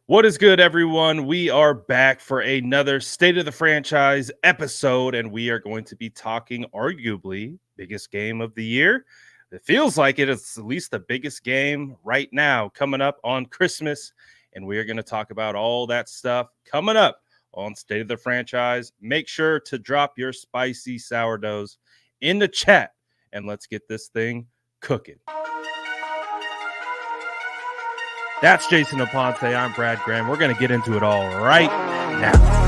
What is good, everyone? We are back for another State of the Franchise episode, and we are going to be talking arguably biggest game of the year. It feels like it is at least the biggest game right now coming up on Christmas, and we are going to talk about all that stuff coming up on State of the Franchise. Make sure to drop your spicy sourdoughs in the chat, and let's get this thing cooking. That's Jason Aponte. I'm Brad Graham. We're going to get into it all right now.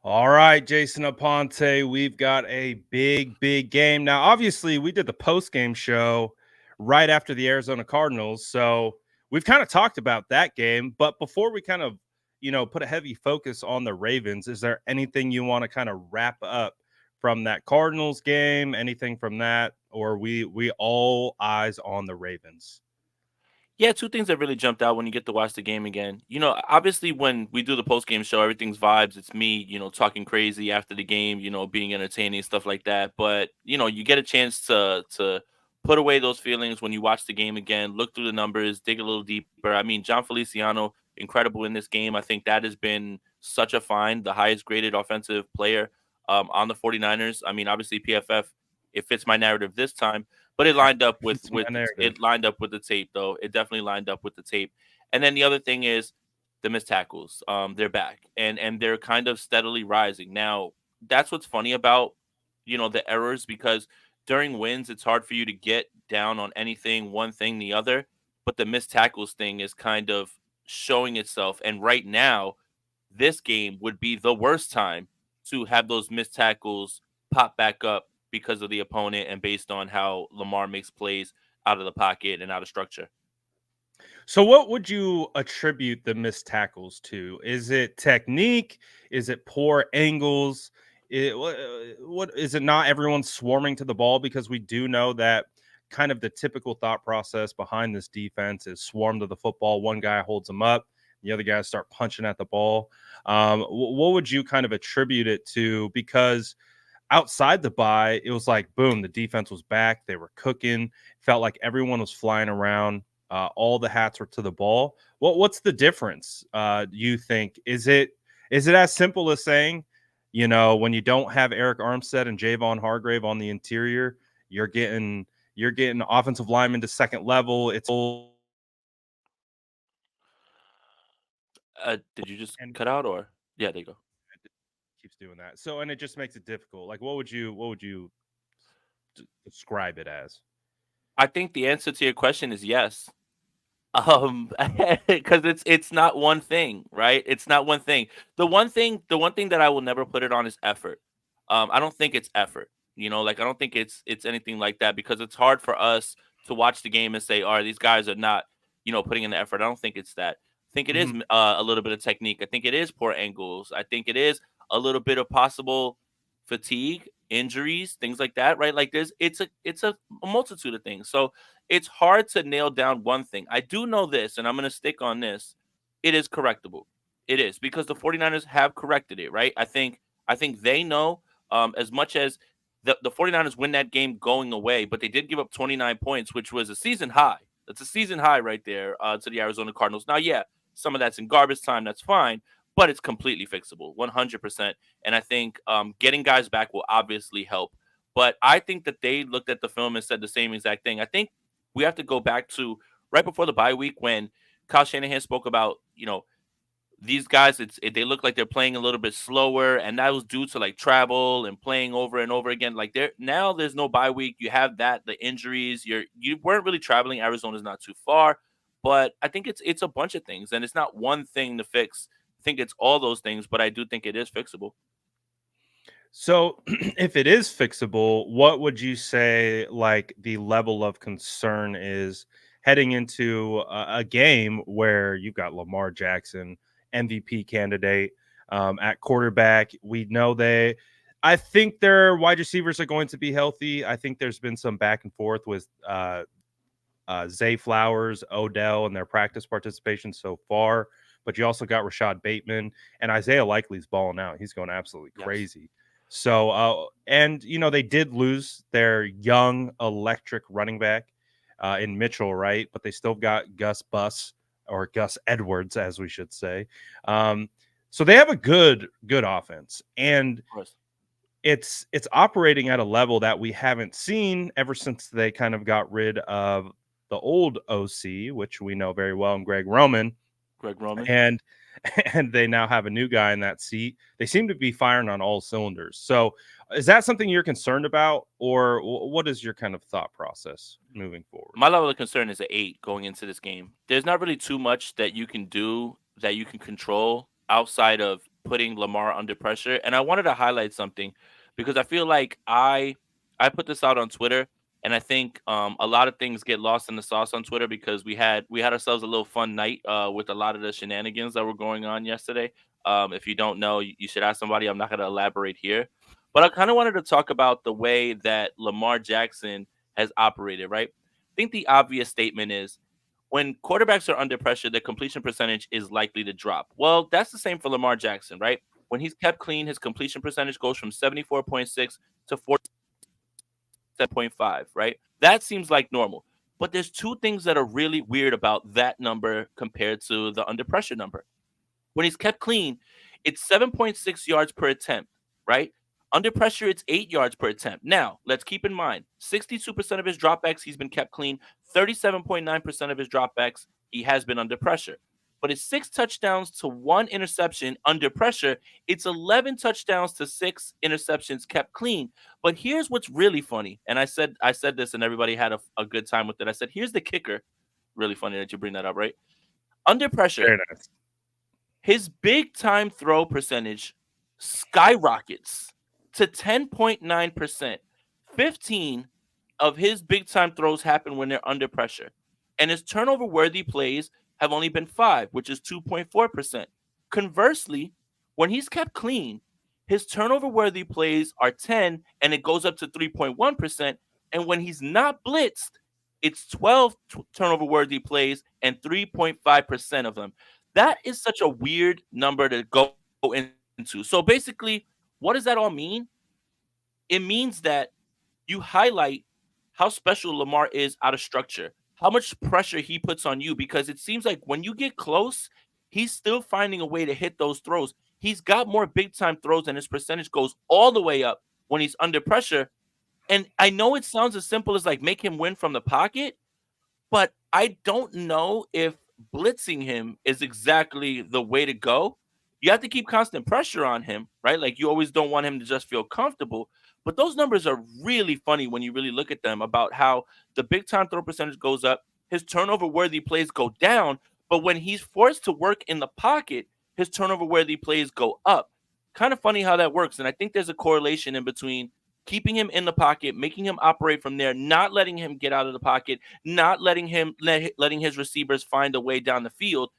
All right, Jason Aponte, we've got a big game. Now, obviously, we did the post-game show right after the Arizona Cardinals, so we've kind of talked about that game. But before we kind of, put a heavy focus on the Ravens, is there anything you want to kind of wrap up from that Cardinals game? Anything from that, or we all eyes on the Ravens? Yeah, two things that really jumped out when you get to watch the game again. Obviously when we do the post game show, everything's vibes. It's me, talking crazy after the game, being entertaining, stuff like that. But, you get a chance to put away those feelings when you watch the game again, look through the numbers, dig a little deeper. I mean, John Feliciano, incredible in this game. I think that has been such a find, the highest graded offensive player on the 49ers. I mean, obviously PFF, it fits my narrative this time, but it lined up with It's my with narrative. it lined up with the tape though. It definitely lined up with the tape. And then the other thing is the missed tackles. They're back and they're kind of steadily rising. Now, that's what's funny about the errors because during wins it's hard for you to get down on anything, one thing, the other. But the missed tackles thing is kind of showing itself. And right now, this game would be the worst time to have those missed tackles pop back up because of the opponent and based on how Lamar makes plays out of the pocket and out of structure. So, what would you attribute the missed tackles to? Is it technique? Is it poor angles? What is it? Not everyone swarming to the ball, because we do know that kind of the typical thought process behind this defense is swarm to the football. One guy holds them up, the other guys start punching at the ball. What would you kind of attribute it to? Because outside the bye, it was like boom, the defense was back. They were cooking. Felt like everyone was flying around. All the hats were to the ball. What's the difference? You think is it as simple as saying, when you don't have Eric Armstead and Javon Hargrave on the interior, you're getting offensive linemen to second level. It's all Did you just and cut out or? Yeah, there you go. it keeps doing that. So and it just makes it difficult. Like what would you describe it as? I think the answer to your question is yes. Because it's not one thing, right? It's not one thing. The one thing that I will never put it on is effort. I don't think it's effort. Like I don't think it's anything like that because it's hard for us to watch the game and say, "All right, these guys are not, putting in the effort." I don't think it's that. I think it is Mhm. a little bit of technique. I think it is poor angles. I think it is a little bit of possible fatigue, injuries, things like that, right? Like it's a multitude of things. So it's hard to nail down one thing. I do know this, and I'm going to stick on this. It is correctable. It is because the 49ers have corrected it, right? I think they know as much as the 49ers win that game going away, but they did give up 29 points, which was a season high. That's a season high right there to the Arizona Cardinals. Now, yeah, some of that's in garbage time. That's fine, but it's completely fixable, 100%. And I think getting guys back will obviously help. But I think that they looked at the film and said the same exact thing. I think we have to go back to right before the bye week when Kyle Shanahan spoke about, these guys, they look like they're playing a little bit slower, and that was due to like travel and playing over and over again. Like there's no bye week. You have that the injuries. You weren't really traveling. Arizona's not too far, but I think it's a bunch of things, and it's not one thing to fix. I think it's all those things, but I do think it is fixable. So, if it is fixable, what would you say like the level of concern is heading into a game where you've got Lamar Jackson, MVP candidate, at quarterback? We know I think their wide receivers are going to be healthy. I think there's been some back and forth with Zay Flowers, Odell, and their practice participation so far. But you also got Rashad Bateman and Isaiah Likely's balling out. He's going absolutely Yes. crazy. So, and they did lose their young electric running back in Mitchell, right? But they still got Gus Bus or Gus Edwards, as we should say. So they have a good offense, and Of course. it's operating at a level that we haven't seen ever since they kind of got rid of the old OC, which we know very well, and Greg Roman, Greg Roman. and and they now have a new guy in that seat. They seem to be firing on all cylinders. So, is that something you're concerned about, or what is your kind of thought process moving forward? My level of concern is an 8 going into this game. There's not really too much that you can do, that you can control outside of putting Lamar under pressure. And I wanted to highlight something because I feel like I put this out on Twitter, and I think a lot of things get lost in the sauce on Twitter because we had ourselves a little fun night with a lot of the shenanigans that were going on yesterday. If you don't know, you should ask somebody. I'm not going to elaborate here, but I kind of wanted to talk about the way that Lamar Jackson has operated. Right, I think the obvious statement is when quarterbacks are under pressure, their completion percentage is likely to drop. Well, that's the same for Lamar Jackson, right? When he's kept clean, his completion percentage goes from 74.6 to 47.5, right? That seems like normal. But there's two things that are really weird about that number compared to the under pressure number. When he's kept clean, it's 7.6 yards per attempt, right? Under pressure, it's 8 yards per attempt. Now, let's keep in mind 62% of his dropbacks, he's been kept clean. 37.9% of his dropbacks, he has been under pressure. But it's 6 touchdowns to 1 interception under pressure. It's 11 touchdowns to 6 interceptions kept clean. But here's what's really funny. And I said this and everybody had a good time with it. I said, here's the kicker. Really funny that you bring that up, right? Under pressure, Very nice. his big time throw percentage skyrockets to 10.9%. 15 of his big time throws happen when they're under pressure. And his turnover worthy plays have only been 5, which is 2.4%. Conversely, when he's kept clean, his turnover worthy plays are 10 and it goes up to 3.1%. And when he's not blitzed, it's 12 turnover worthy plays and 3.5% of them. That is such a weird number to go into. So basically, what does that all mean? It means that you highlight how special Lamar is out of structure, how much pressure he puts on you, because it seems like when you get close, he's still finding a way to hit those throws. He's got more big time throws, and his percentage goes all the way up when he's under pressure. And I know it sounds as simple as like make him win from the pocket, but I don't know if blitzing him is exactly the way to go. You have to keep constant pressure on him, right? Like you always don't want him to just feel comfortable. But those numbers are really funny when you really look at them about how the big time throw percentage goes up, his turnover worthy plays go down, but when he's forced to work in the pocket, his turnover worthy plays go up. Kind of funny how that works. And I think there's a correlation in between keeping him in the pocket, making him operate from there, not letting him get out of the pocket, not letting his receivers find a way down the field.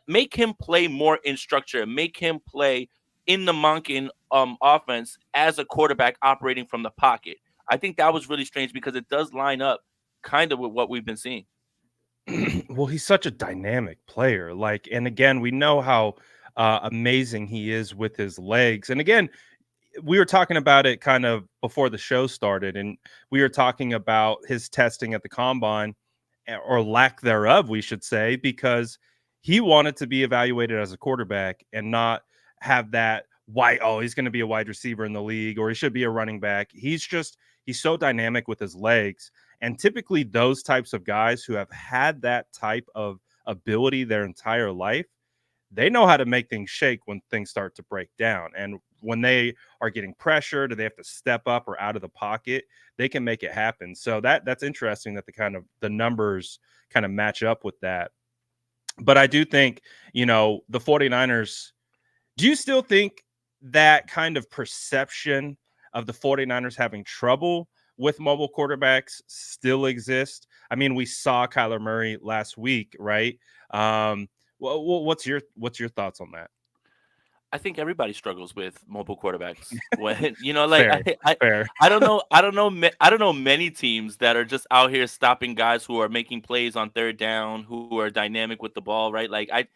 Make him play more in structure, make him play in the Monken offense as a quarterback operating from the pocket. I think that was really strange because it does line up kind of with what we've been seeing. Well, he's such a dynamic player. Like, and again, we know how amazing he is with his legs. And again, we were talking about it kind of before the show started, and we were talking about his testing at the combine, or lack thereof, we should say, because he wanted to be evaluated as a quarterback and not have that why oh he's going to be a wide receiver in the league or he should be a running back. He's so dynamic with his legs, and typically those types of guys who have had that type of ability their entire life, they know how to make things shake when things start to break down. And when they are getting pressured or they have to step up or out of the pocket, they can make it happen. So that's interesting that the numbers kind of match up with that. But I do think, the 49ers, do you still think that kind of perception of the 49ers having trouble with mobile quarterbacks still exist? I mean, we saw Kyler Murray last week, right? What's your thoughts on that? I think everybody struggles with mobile quarterbacks. When like Fair, fair. I don't know, I don't know many teams that are just out here stopping guys who are making plays on third down, who are dynamic with the ball, right? Like I,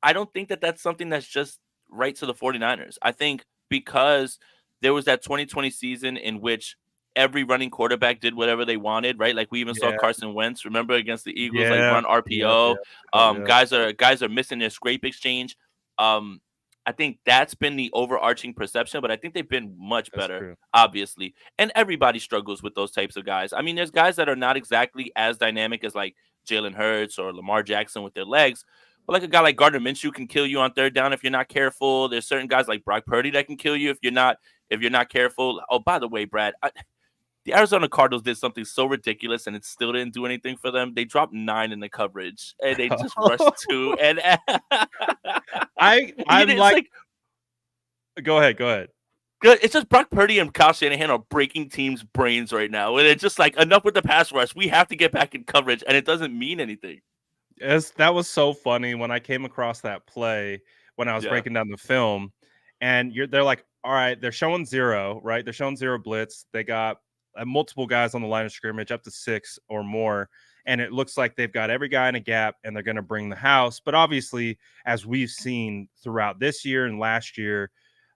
I don't think that that's something that's just right to the 49ers. I think because there was that 2020 season in which every running quarterback did whatever they wanted, right? Like we even saw Yeah, Carson Wentz, remember against the Eagles, like yeah, run yeah, RPO. yeah. Guys are missing their scrape exchange. Um, I think that's been the overarching perception, but I think they've been much That's better, true. obviously. And everybody struggles with those types of guys. I mean, there's guys that are not exactly as dynamic as like Jalen Hurts or Lamar Jackson with their legs. But like a guy like Gardner Minshew can kill you on third down if you're not careful. There's certain guys like Brock Purdy that can kill you if you're not careful. Oh, by the way, Brad, the Arizona Cardinals did something so ridiculous and it still didn't do anything for them. They dropped 9 in the coverage and they just rushed 2 and I'm it's like, like go ahead, go ahead. good. It's just Brock Purdy and Kyle Shanahan are breaking teams' brains right now. And it's just like enough with the pass rush. We have to get back in coverage and it doesn't mean anything. That was so funny when I came across that play when I was Yeah. breaking down the film, and they're like, all right, they're showing zero, right? They're showing zero blitz. They got multiple guys on the line of scrimmage, up to 6 or more, and it looks like they've got every guy in a gap, and they're going to bring the house. But obviously, as we've seen throughout this year and last year,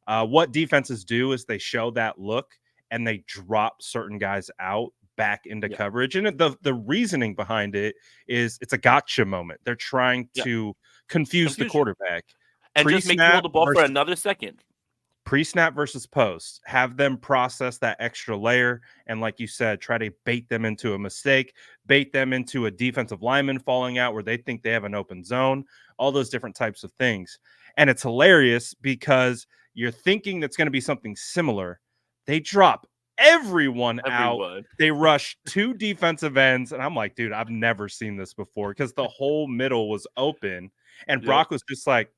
what defenses do is they show that look and they drop certain guys out back into Yeah. coverage. And the reasoning behind it is it's a gotcha moment. They're trying Yeah. to confuse the Confusion. quarterback. And just make you hold Pre-snap the ball for versus another second. pre-snap versus post. Have them process that extra layer and, like you said, try to bait them into a mistake, bait them into a defensive lineman falling out where they think they have an open zone, all those different types of things. And it's hilarious because you're thinking that's going to be something similar. They drop everyone out. Everyone. They rush 2 defensive ends. And I'm like, dude, I've never seen this before because the whole middle was open. And Yep. Brock was just like,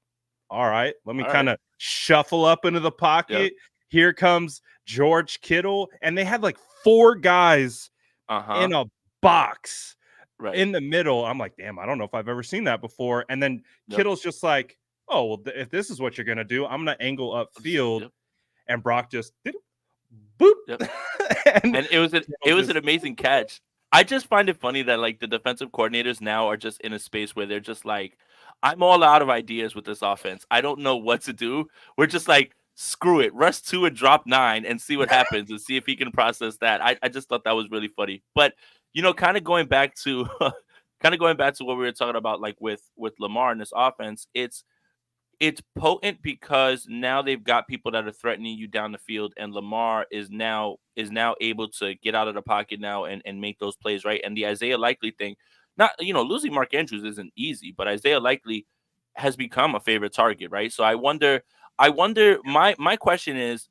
all right, let me All kind right. of shuffle up into the Yep. pocket. Here comes George Kittle. And they had like 4 guys Uh-huh. in a box Right. in the middle. I'm like, damn, I don't know if I've ever seen that before. And then Yep. Kittle's just like, oh, well, if this is what you're going to do, I'm going to angle upfield. Yep. And Brock just did boop. Yep. And And it was an amazing catch. I just find it funny that like the defensive coordinators now are just in a space where they're just like, I'm all out of ideas with this offense. I don't know what to do. We're just like, screw it, rush 2 and drop 9 and see what happens and see if he can process that. I just thought that was really funny. But kind of going back to what we were talking about, like with Lamar and this offense, it's potent because now they've got people that are threatening you down the field, and Lamar is now able to get out of the pocket now and make those plays, right. And the Isaiah Likely thing, not losing Mark Andrews isn't easy, but Isaiah Likely has become a favorite target, right. So I wonder my question is,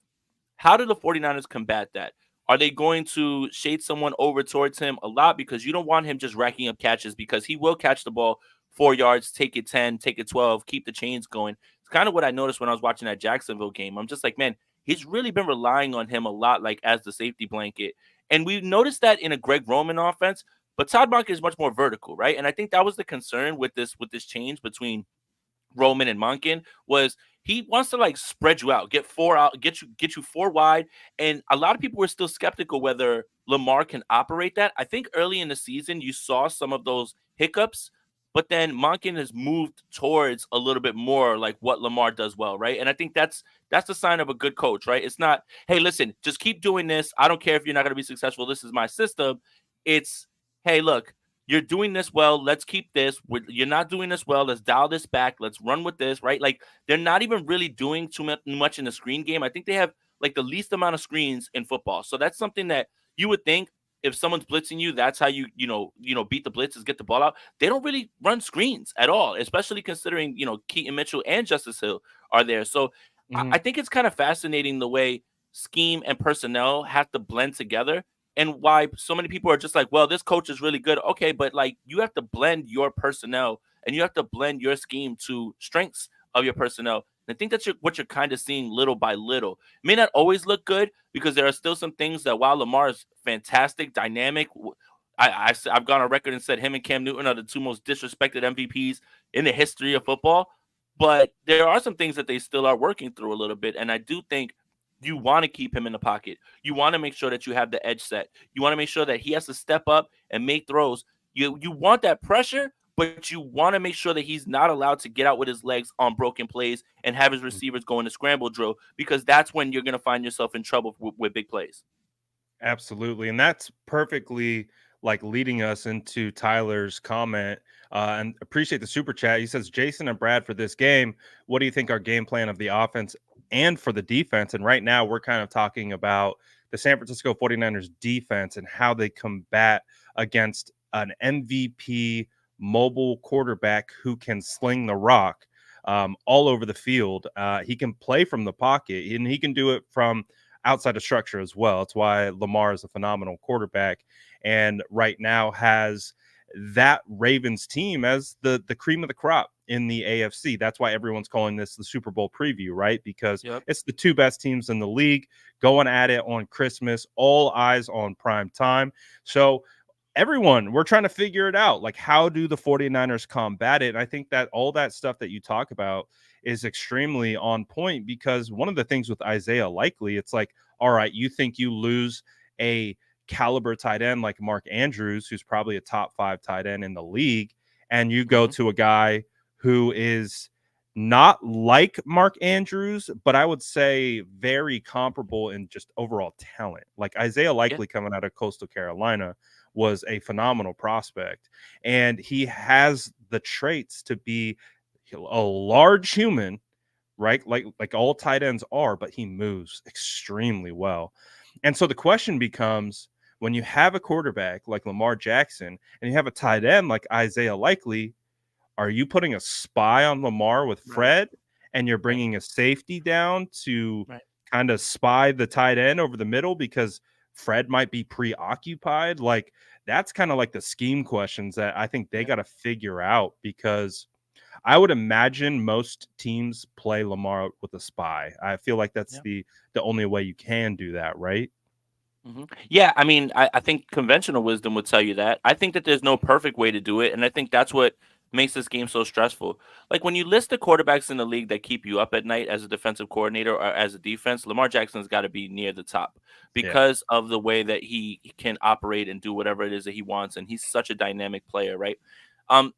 how do the 49ers combat that? Are they going to shade someone over towards him a lot because you don't want him just racking up catches, because he will catch the ball 4 yards, take it 10, take it 12, keep the chains going. It's kind of what I noticed when I was watching that Jacksonville game. I'm just like, man, he's really been relying on him a lot, like as the safety blanket. And we noticed that in a Greg Roman offense, but Todd Monk is much more vertical, right? And I think that was the concern with this change between Roman and Monken, was he wants to like spread you out, get 4 out, get you 4 wide. And a lot of people were still skeptical whether Lamar can operate that. I think early in the season you saw some of those hiccups, but then Monken has moved towards a little bit more like what Lamar does well, right? And I think that's the sign of a good coach, right? It's not, hey, listen, just keep doing this. I don't care if you're not going to be successful. This is my system. It's, hey, look, you're doing this well. Let's keep this. You're not doing this well. Let's dial this back. Let's run with this, right? Like they're not even really doing too much in the screen game. I think they have like the least amount of screens in football. So that's something that you would think if someone's blitzing you, that's how beat the blitzes, get the ball out. They don't really run screens at all, especially considering Keaton Mitchell and Justice Hill are there. So I think it's kind of fascinating the way scheme and personnel have to blend together, and why so many people are just like, well, this coach is really good. Okay, but like you have to blend your personnel and you have to blend your scheme to strengths of your personnel. And I think that's what you're kind of seeing little by little. It may not always look good because there are still some things that, while Lamar is fantastic, dynamic, I've gone on record and said him and Cam Newton are the 2 most disrespected MVPs in the history of football. But there are some things that they still are working through a little bit. And I do think you want to keep him in the pocket. You want to make sure that you have the edge set. You want to make sure that he has to step up and make throws. You want that pressure, but you want to make sure that he's not allowed to get out with his legs on broken plays and have his receivers go into scramble drill, because that's when you're going to find yourself in trouble with big plays. Absolutely. And that's perfectly like leading us into Tyler's comment. And appreciate the super chat. He says, Jason and Brad, for this game, what do you think our game plan of the offense and for the defense? And right now, we're kind of talking about the San Francisco 49ers defense and how they combat against an MVP mobile quarterback who can sling the rock all over the field. He can play from the pocket and he can do it from outside of structure as well. It's why Lamar is a phenomenal quarterback and right now has that Ravens team as the cream of the crop in the AFC. That's why everyone's calling this the Super Bowl preview, right? Because Yep. it's the two best teams in the league going at it on Christmas, all eyes on prime time. So everyone, we're trying to figure it out. Like, how do the 49ers combat it? And I think that all that stuff that you talk about is extremely on point because one of the things with Isaiah Likely, it's like, all right, you think you lose a caliber tight end like Mark Andrews, who's probably a top 5 tight end in the league, and you go Mhm. to a guy who is not like Mark Andrews, but I would say very comparable in just overall talent. Like Isaiah Yeah. Likely coming out of Coastal Carolina was a phenomenal prospect, and he has the traits to be a large human, right? Like all tight ends are, but he moves extremely well. And so the question becomes when you have a quarterback like Lamar Jackson and you have a tight end like Isaiah Likely, are you putting a spy on Lamar with Right. Fred and you're Right. bringing a safety down to Right. kind of spy the tight end over the middle because Fred might be preoccupied? Like that's kind of like the scheme questions that I think they Yeah. got to figure out because I would imagine most teams play Lamar with a spy. I feel like that's Yeah. the only way you can do that, right? Yeah, I mean, I think conventional wisdom would tell you that. I think that there's no perfect way to do it, and I think that's what makes this game so stressful. Like when you list the quarterbacks in the league that keep you up at night as a defensive coordinator or as a defense, Lamar Jackson's got to be near the top Yeah. because of the way that he can operate and do whatever it is that he wants, and he's such a dynamic player, right?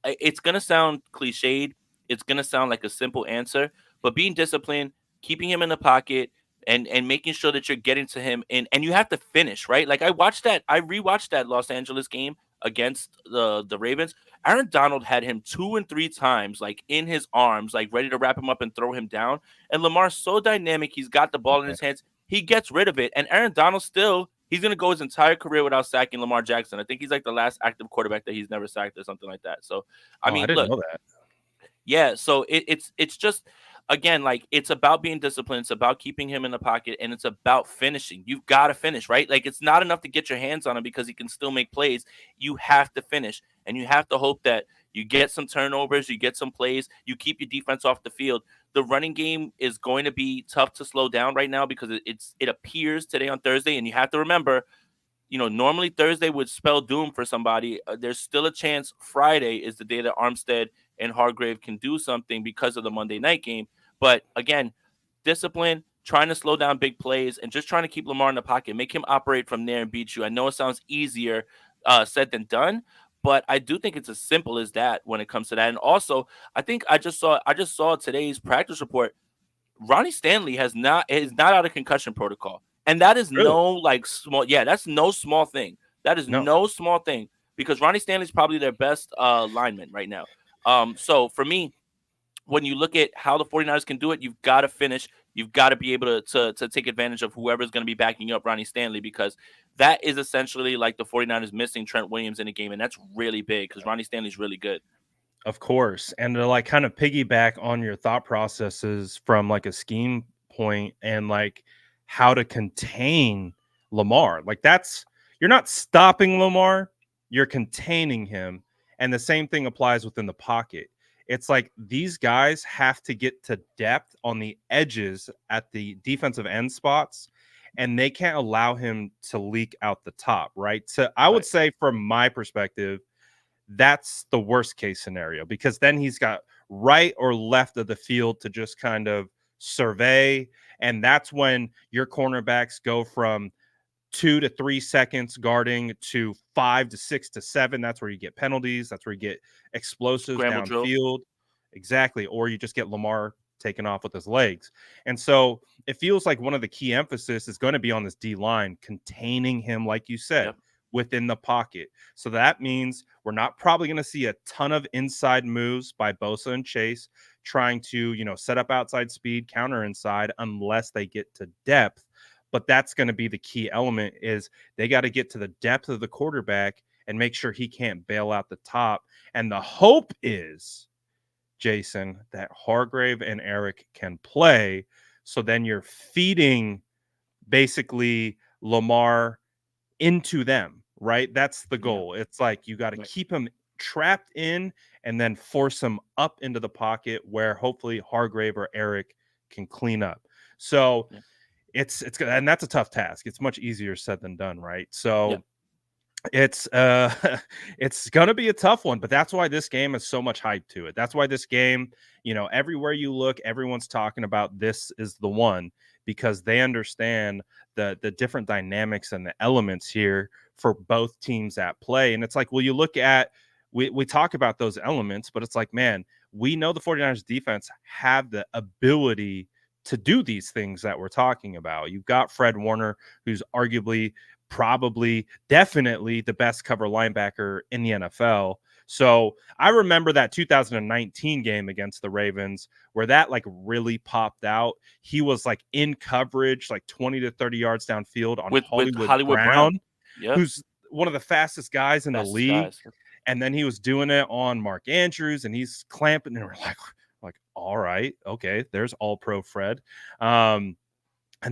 It's gonna sound cliched, it's gonna sound like a simple answer, but being disciplined, keeping him in the pocket, and making sure that you're getting to him and you have to finish, right? Like I rewatched that Los Angeles game against the Ravens. Aaron Donald had him 2 and 3 times like in his arms, like ready to wrap him up and throw him down. And Lamar's so dynamic, he's got the ball in Yeah. his hands, he gets rid of it. And Aaron Donald still he's gonna go his entire career without sacking Lamar Jackson. I think he's like the last active quarterback that he's never sacked or something like that. So I Oh, I mean, didn't look, know that. yeah, so it's just again like it's about being disciplined, it's about keeping him in the pocket, and it's about finishing. You've got to finish, right? Like it's not enough to get your hands on him because he can still make plays. You have to finish, and you have to hope that you get some turnovers, you get some plays, you keep your defense off the field. The running game is going to be tough to slow down right now because it appears today on Thursday, and you have to remember normally Thursday would spell doom for somebody. There's still a chance Friday is the day that Armstead and Hargrave can do something because of the Monday night game. But again, discipline, trying to slow down big plays, and just trying to keep Lamar in the pocket, make him operate from there and beat you. I know it sounds easier said than done, but I do think it's as simple as that when it comes to that. And also, I think I just saw today's practice report. Ronnie Stanley is not out of concussion protocol. And that is Really? no like small that's no small thing. That is No. no small thing because Ronnie Stanley's probably their best lineman right now. So for me, when you look at how the 49ers can do it, you've got to finish. You've got to be able to take advantage of whoever's going to be backing up Ronnie Stanley because that is essentially like the 49ers missing Trent Williams in a game. And that's really big because Ronnie Stanley's really good. Of course. And to like kind of piggyback on your thought processes from like a scheme point and like how to contain Lamar. Like that's you're not stopping Lamar, you're containing him. And the same thing applies within the pocket. It's like these guys have to get to depth on the edges at the defensive end spots and they can't allow him to leak out the top, right? So I would Right. say from my perspective, that's the worst case scenario because then he's got right or left of the field to just kind of survey. And that's when your cornerbacks go from 2 to 3 seconds guarding to 5 to 6 to 7. That's where you get penalties. That's where you get explosives Scramble drill. downfield. Exactly. Or you just get Lamar taking off with his legs. And so it feels like one of the key emphasis is going to be on this D line, containing him, like you said, Yep. within the pocket. So that means we're not probably going to see a ton of inside moves by Bosa and Chase trying to, set up outside speed, counter inside, unless they get to depth. But that's going to be the key element is they got to get to the depth of the quarterback and make sure he can't bail out the top. And the hope is, Jason, that Hargrave and Eric can play. So then you're feeding basically Lamar into them, right? That's the Yeah. goal. It's like you got to Right. keep him trapped in and then force him up into the pocket where hopefully Hargrave or Eric can clean up. So Yeah. it's and that's a tough task. It's much easier said than done, right? Yeah. So it's it's gonna be a tough one, but that's why this game has so much hype to it. That's why this game, everywhere you look, everyone's talking about this is the one because they understand the different dynamics and the elements here for both teams at play. And it's like, well, you look at we talk about those elements, but it's like, man, we know the 49ers defense have the ability to do these things that we're talking about. You've got Fred Warner, who's arguably probably definitely the best cover linebacker in the NFL. So I remember that 2019 game against the Ravens where that like really popped out. He was like in coverage, like 20 to 30 yards downfield on With Hollywood Hollywood Brown. Brown, Yep. who's one of the fastest guys in the Fastest league. guys. And then he was doing it on Mark Andrews and he's clamping and we're like, all right, okay, there's all pro Fred. And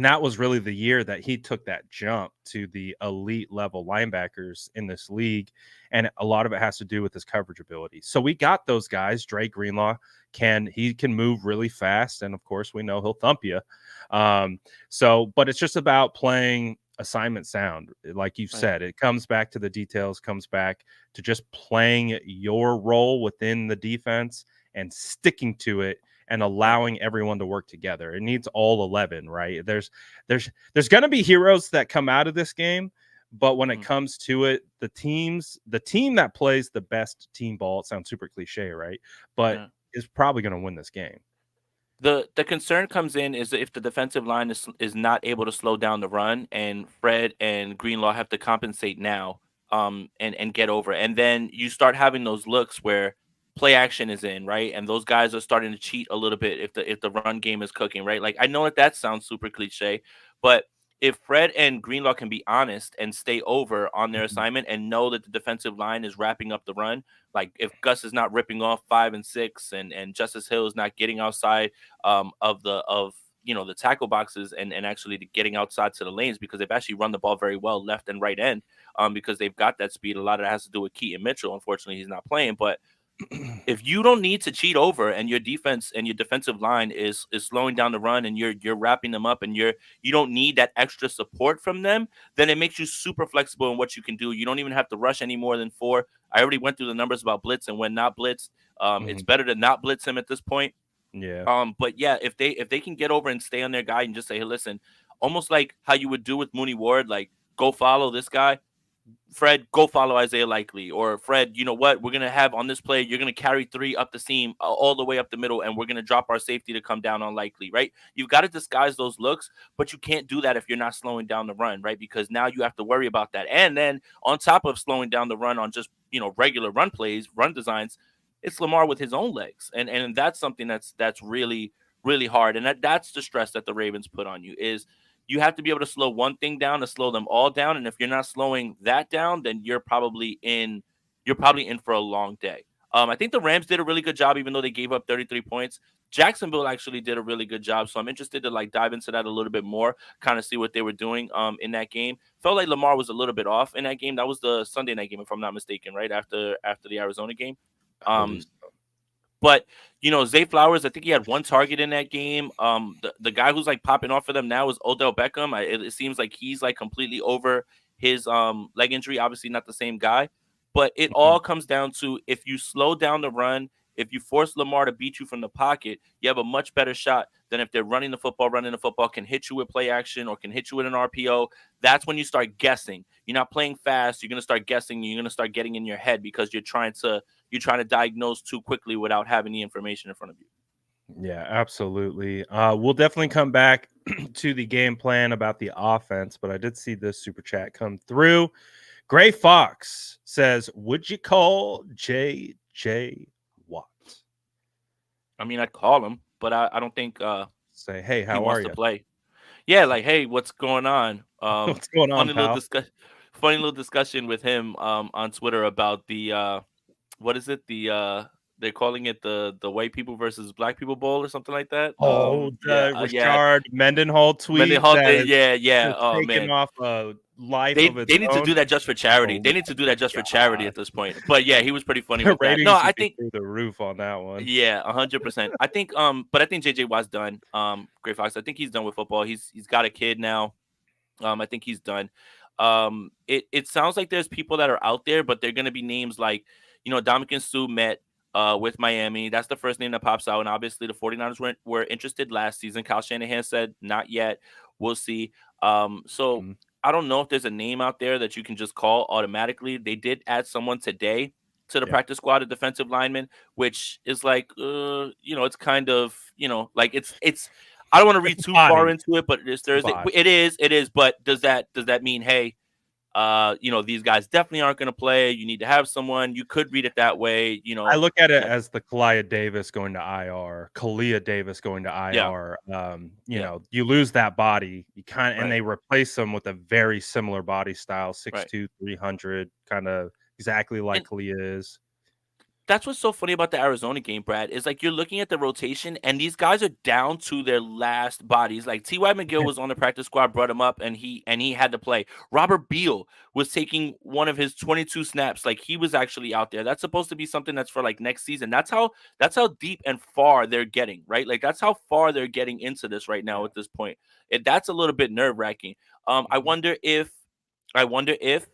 that was really the year that he took that jump to the elite level linebackers in this league. And a lot of it has to do with his coverage ability. So we got those guys. Dre Greenlaw can move really fast. And of course, we know he'll thump you. But it's just about playing assignment sound. Like you said, it comes back to the details, comes back to just playing your role within the defense and sticking to it and allowing everyone to work together. It needs all 11, right? There's going to be heroes that come out of this game, but when it comes to it, the team that plays the best team ball, it sounds super cliche, right? But is probably going to win this game. The concern comes in is if the defensive line is not able to slow down the run, and Fred and Greenlaw have to compensate now, and get over, and then you start having those looks where play action is in, right, and those guys are starting to cheat a little bit if the run game is cooking, right. Like I know that sounds super cliche, but if Fred and Greenlaw can be honest and stay over on their assignment and know that the defensive line is wrapping up the run, like if Gus is not ripping off 5 and 6 and Justice Hill is not getting outside of the tackle boxes and actually getting outside to the lanes, because they've actually run the ball very well left and right end, because they've got that speed. A lot of that has to do with Keaton Mitchell. Unfortunately, he's not playing, but if you don't need to cheat over and your defense and your defensive line is slowing down the run and you're wrapping them up and you don't need that extra support from them, then it makes you super flexible in what you can do. You don't even have to rush any more than 4. I already went through the numbers about blitz and when not blitzed. It's better to not blitz him at this point. Yeah. But yeah, if they can get over and stay on their guy and just say, hey, listen, almost like how you would do with Mooney Ward, like go follow this guy. Fred, go follow Isaiah Likely, or Fred, you know what? We're going to have on this play, you're going to carry 3 up the seam, all the way up the middle, and we're going to drop our safety to come down on Likely, right? You've got to disguise those looks, but you can't do that if you're not slowing down the run, right? Because now you have to worry about that. And then on top of slowing down the run on just, regular run plays, run designs, it's Lamar with his own legs. And that's something that's really, really hard. And that's the stress that the Ravens put on you is you have to be able to slow one thing down to slow them all down. And if you're not slowing that down, then you're probably in for a long day. I think the Rams did a really good job, even though they gave up 33 points. Jacksonville actually did a really good job. So I'm interested to dive into that a little bit more, kind of see what they were doing in that game. Felt like Lamar was a little bit off in that game. That was the Sunday night game, if I'm not mistaken, right after the Arizona game. But Zay Flowers, I think he had 1 target in that game. The guy who's popping off for them now is Odell Beckham. It seems like he's completely over his leg injury. Obviously, not the same guy, but it all comes down to if you slow down the run if you force Lamar to beat you from the pocket, you have a much better shot than if they're running the football, can hit you with play action or can hit you with an RPO. That's when you start guessing. You're not playing fast. You're going to start guessing. You're going to start getting in your head because you're trying to diagnose too quickly without having the information in front of you. Yeah, absolutely. We'll definitely come back to the game plan about the offense, but I did see this super chat come through. Gray Fox says, "Would you call J.J. Watt? I mean, I'd call him, but I don't think Say, hey, he how are wants to you? play. Yeah, like, hey, what's going on? What's going on, Funny little pal?" discuss, funny little discussion with him on Twitter about the what is it? They're calling it the white people versus black people bowl or something like that. Oh, Yeah, the yeah. Rashard Mendenhall tweet Mendenhall that thing, yeah, yeah. has Oh taken man, off a life of its they need to own. do that just for charity. Oh They need to do that just for charity gosh. at this point. But yeah, he was pretty funny The with that. No, ratings I would be think through the roof on that one. yeah, 100%. I think but I think JJ Watt's done. Gray Fox. I think he's done with football. He's got a kid now. I think he's done. It sounds like there's people that are out there, but they're going to be names like, Dominican Sue met with Miami. That's the first name that pops out. And obviously the 49ers were interested last season. Kyle Shanahan said, not yet. We'll see. So Mhm. I don't know if there's a name out there that you can just call automatically. They did add someone today to the Yeah. practice squad, a defensive lineman, which is like, it's kind of, like it's I don't want to It's read a too far body. into it, but it's It's a Thursday. body. It is. But does that mean, hey, these guys definitely aren't going to play? You need to have someone. You could read it that way. I look at it Like, as the Kalia Davis going to IR, Kalia Davis going to yeah, IR. yeah, You lose that body, and right, they replace him with a very similar body style, right. 6'2", 300, kind of exactly like And Kalia is. that's what's so funny about the Arizona game, Brad, is like you're looking at the rotation and these guys are down to their last bodies. Like T.Y. McGill was on the practice squad, brought him up, and he had to play. Robert Beal was taking one of his 22 snaps. Like he was actually out there. That's supposed to be something that's for like next season. That's how deep and far they're getting, right? Like that's how far they're getting into this right now Yeah. at this point. That's a little bit nerve-wracking. I Mhm. wonder if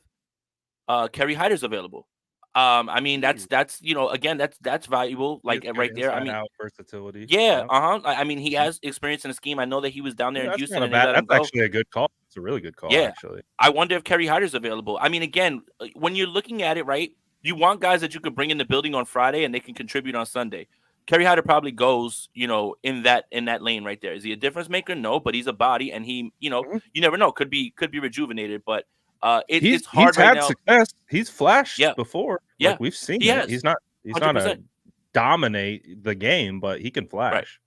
Kerry Hyder's available. I mean, Ooh, that's again, that's valuable, he like has good right there. I inside mean, out versatility. yeah, Yeah. I mean, he Mhm. has experience in the scheme. I know that he was down there Yeah, in that's Houston not a and they bad. let him That's go. actually a good call. It's a really good call, Yeah, actually. I wonder if Kerry Hyder's available. I mean, again, when you're looking at it, right, you want guys that you could bring in the building on Friday and they can contribute on Sunday. Kerry Hyder probably goes, in that lane right there. Is he a difference maker? No, but he's a body, and Mhm. you never know. Could be rejuvenated, but He's it's he's hard right had now. success. He's flashed Yeah, before. yeah, Like we've seen he it. has, He's not a 100%. dominate the game, but he can Right. flash.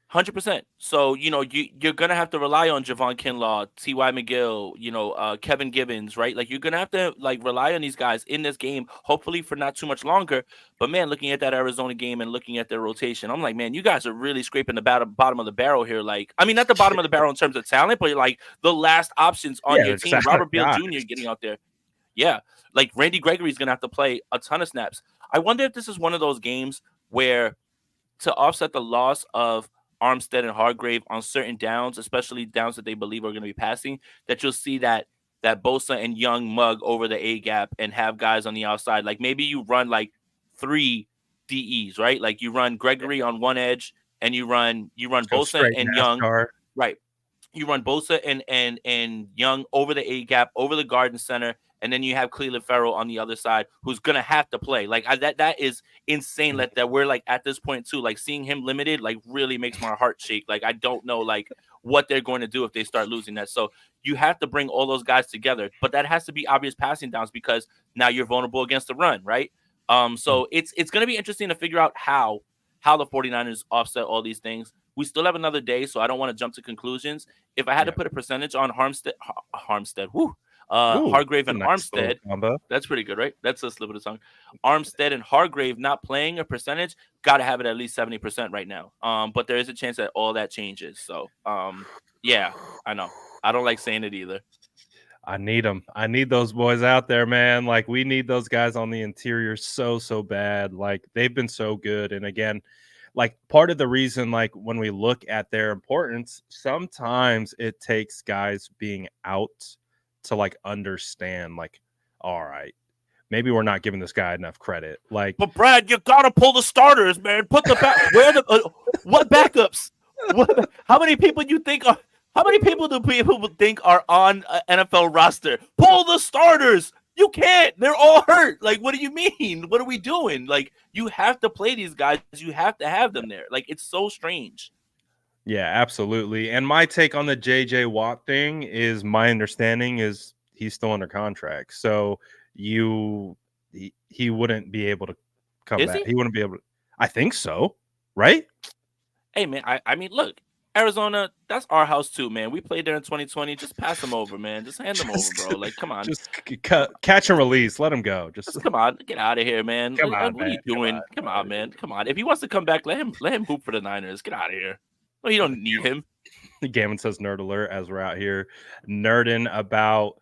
100%. So, you're gonna have to rely on Javon Kinlaw, T.Y. McGill, Kevin Gibbons, right? Like you're gonna have to like rely on these guys in this game, hopefully for not too much longer. But man, looking at that Arizona game and looking at their rotation, I'm like, man, you guys are really scraping the bottom of the barrel here. Like, I mean, not the bottom of the barrel in terms of talent, but like the last options on Yeah, your they're just team. out of Robert Beal guys. Jr. getting out there. Yeah. Like Randy Gregory's gonna have to play a ton of snaps. I wonder if this is one of those games where to offset the loss of Armstead and Hargrave on certain downs, especially downs that they believe are going to be passing, that you'll see that Bosa and Young mug over the A gap and have guys on the outside. Like maybe you run like three DEs, right? Like you run Yeah, Gregory on one edge and you run just go Bosa straight and Young, NASCAR. right? You run Bosa and Young over the A gap, over the Garden Center, and then you have Cleveland Farrell on the other side, who's gonna have to play. Like that is insane. Mhm. That we're like at this point too. Like seeing him limited, like really makes my heart shake. Like I don't know like what they're going to do if they start losing that. So you have to bring all those guys together, but that has to be obvious passing downs because now you're vulnerable against the run, right? Mhm. So it's gonna be interesting to figure out how the 49ers offset all these things. We still have another day, so I don't want to jump to conclusions. If I had to Yeah. put a percentage on Ooh, Hargrave a and nice little Armstead, combo. that's pretty good, right? That's a slip of the tongue. Armstead and Hargrave not playing a percentage, got to have it at least 70% right now. But there is a chance that all that changes. So, yeah, I know. I don't like saying it either. I need them. I need those boys out there, man. Like we need those guys on the interior so bad. Like they've been so good. And again, like part of the reason, like when we look at their importance, sometimes it takes guys being out to like understand, like, all right, maybe we're not giving this guy enough credit. Like, But Brad, you gotta pull the starters, man. Put the back. Where the what backups? What? How many people you think are? How many people do people think are on an NFL roster? Pull the starters. You can't. They're all hurt. Like, what do you mean? What are we doing? Like, you have to play these guys. You have to have them there. Like, it's so strange. yeah, absolutely. And my take on the JJ Watt thing is, my understanding is he's still under contract. So he wouldn't be able to come Is back. he? He wouldn't be able to. I think so, right? Hey, man. I mean, look, Arizona. That's our house too, man. We played there in 2020. Just pass them over, man. Just hand them over, Just, bro. Like, come on. just catch and release. Let him go. Just Just come on, get out of here, man. come on, What are man. you doing? Come on, man. Come on. If he wants to come back, let him hoop for the Niners. Get out of here. No, you don't need him. Gammon says nerd alert as we're out here nerding about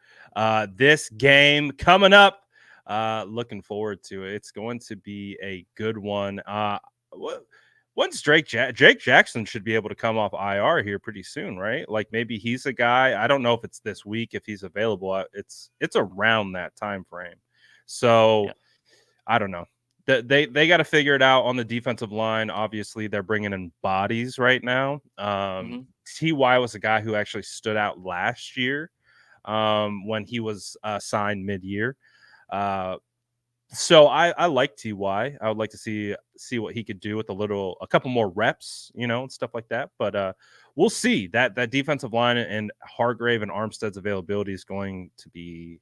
this game coming up. Looking forward to it. It's going to be a good one. When's Drake Jackson should be able to come off IR here pretty soon, right? Like, maybe he's a guy. I don't know if it's this week, if he's available. It's around that time frame. So Yeah. I don't know. They got to figure it out on the defensive line. Obviously, they're bringing in bodies right now. Ty was a guy who actually stood out last year when he was signed mid-year. So I like Ty. I would like to see what he could do with a couple more reps, and stuff like that. But we'll see. That defensive line and Hargrave and Armstead's availability is going to be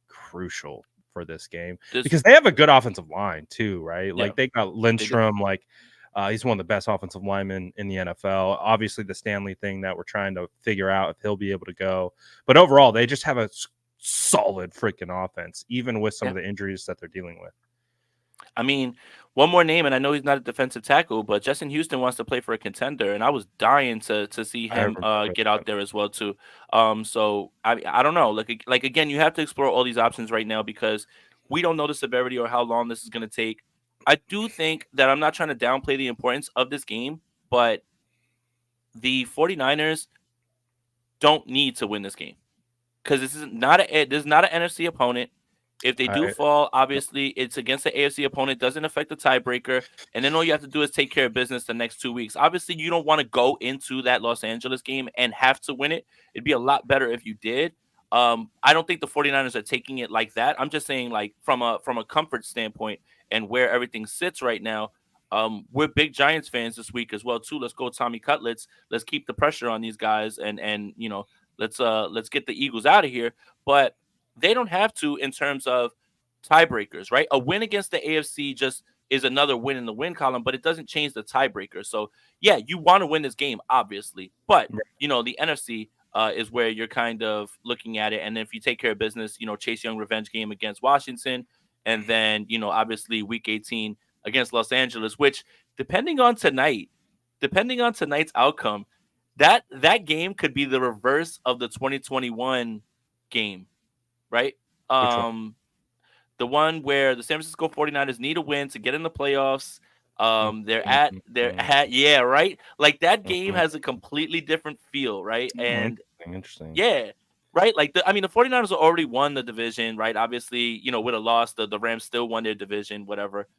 crucial for this game, because they have a good offensive line too, right? Yeah, like, they got Lindstrom, like he's one of the best offensive linemen in the NFL. Obviously, the Stanley thing that we're trying to figure out if he'll be able to go, but overall, they just have a solid freaking offense, even with some of the injuries that they're dealing with. I mean, one more name, and I know he's not a defensive tackle, but Justin Houston wants to play for a contender, and I was dying to see him get out there as well too. So I don't know. Like again, you have to explore all these options right now, because we don't know the severity or how long this is going to take. I do think that, I'm not trying to downplay the importance of this game, but the 49ers don't need to win this game, because this is not an NFC opponent. If they do fall, obviously it's against the AFC opponent. Doesn't affect the tiebreaker, and then all you have to do is take care of business the next 2 weeks. Obviously, you don't want to go into that Los Angeles game and have to win it. It'd be a lot better if you did. I don't think the 49ers are taking it like that. I'm just saying, like, from a comfort standpoint and where everything sits right now. We're big Giants fans this week as well too. Let's go Tommy Cutlets. Let's keep the pressure on these guys, and let's get the Eagles out of here. But they don't have to, in terms of tiebreakers, right? A win against the AFC just is another win in the win column, but it doesn't change the tiebreaker. So yeah, you want to win this game, obviously, but the NFC is where you're kind of looking at it. And if you take care of business, Chase Young revenge game against Washington, and then obviously Week 18 against Los Angeles, which depending on tonight's outcome, that game could be the reverse of the 2021 game. Right? The one where the San Francisco 49ers need a win to get in the playoffs. They're at yeah, right? Like, that game has a completely different feel, right? And interesting. Yeah, right? Like, the 49ers have already won the division, right? Obviously, with a loss, the Rams still won their division, whatever.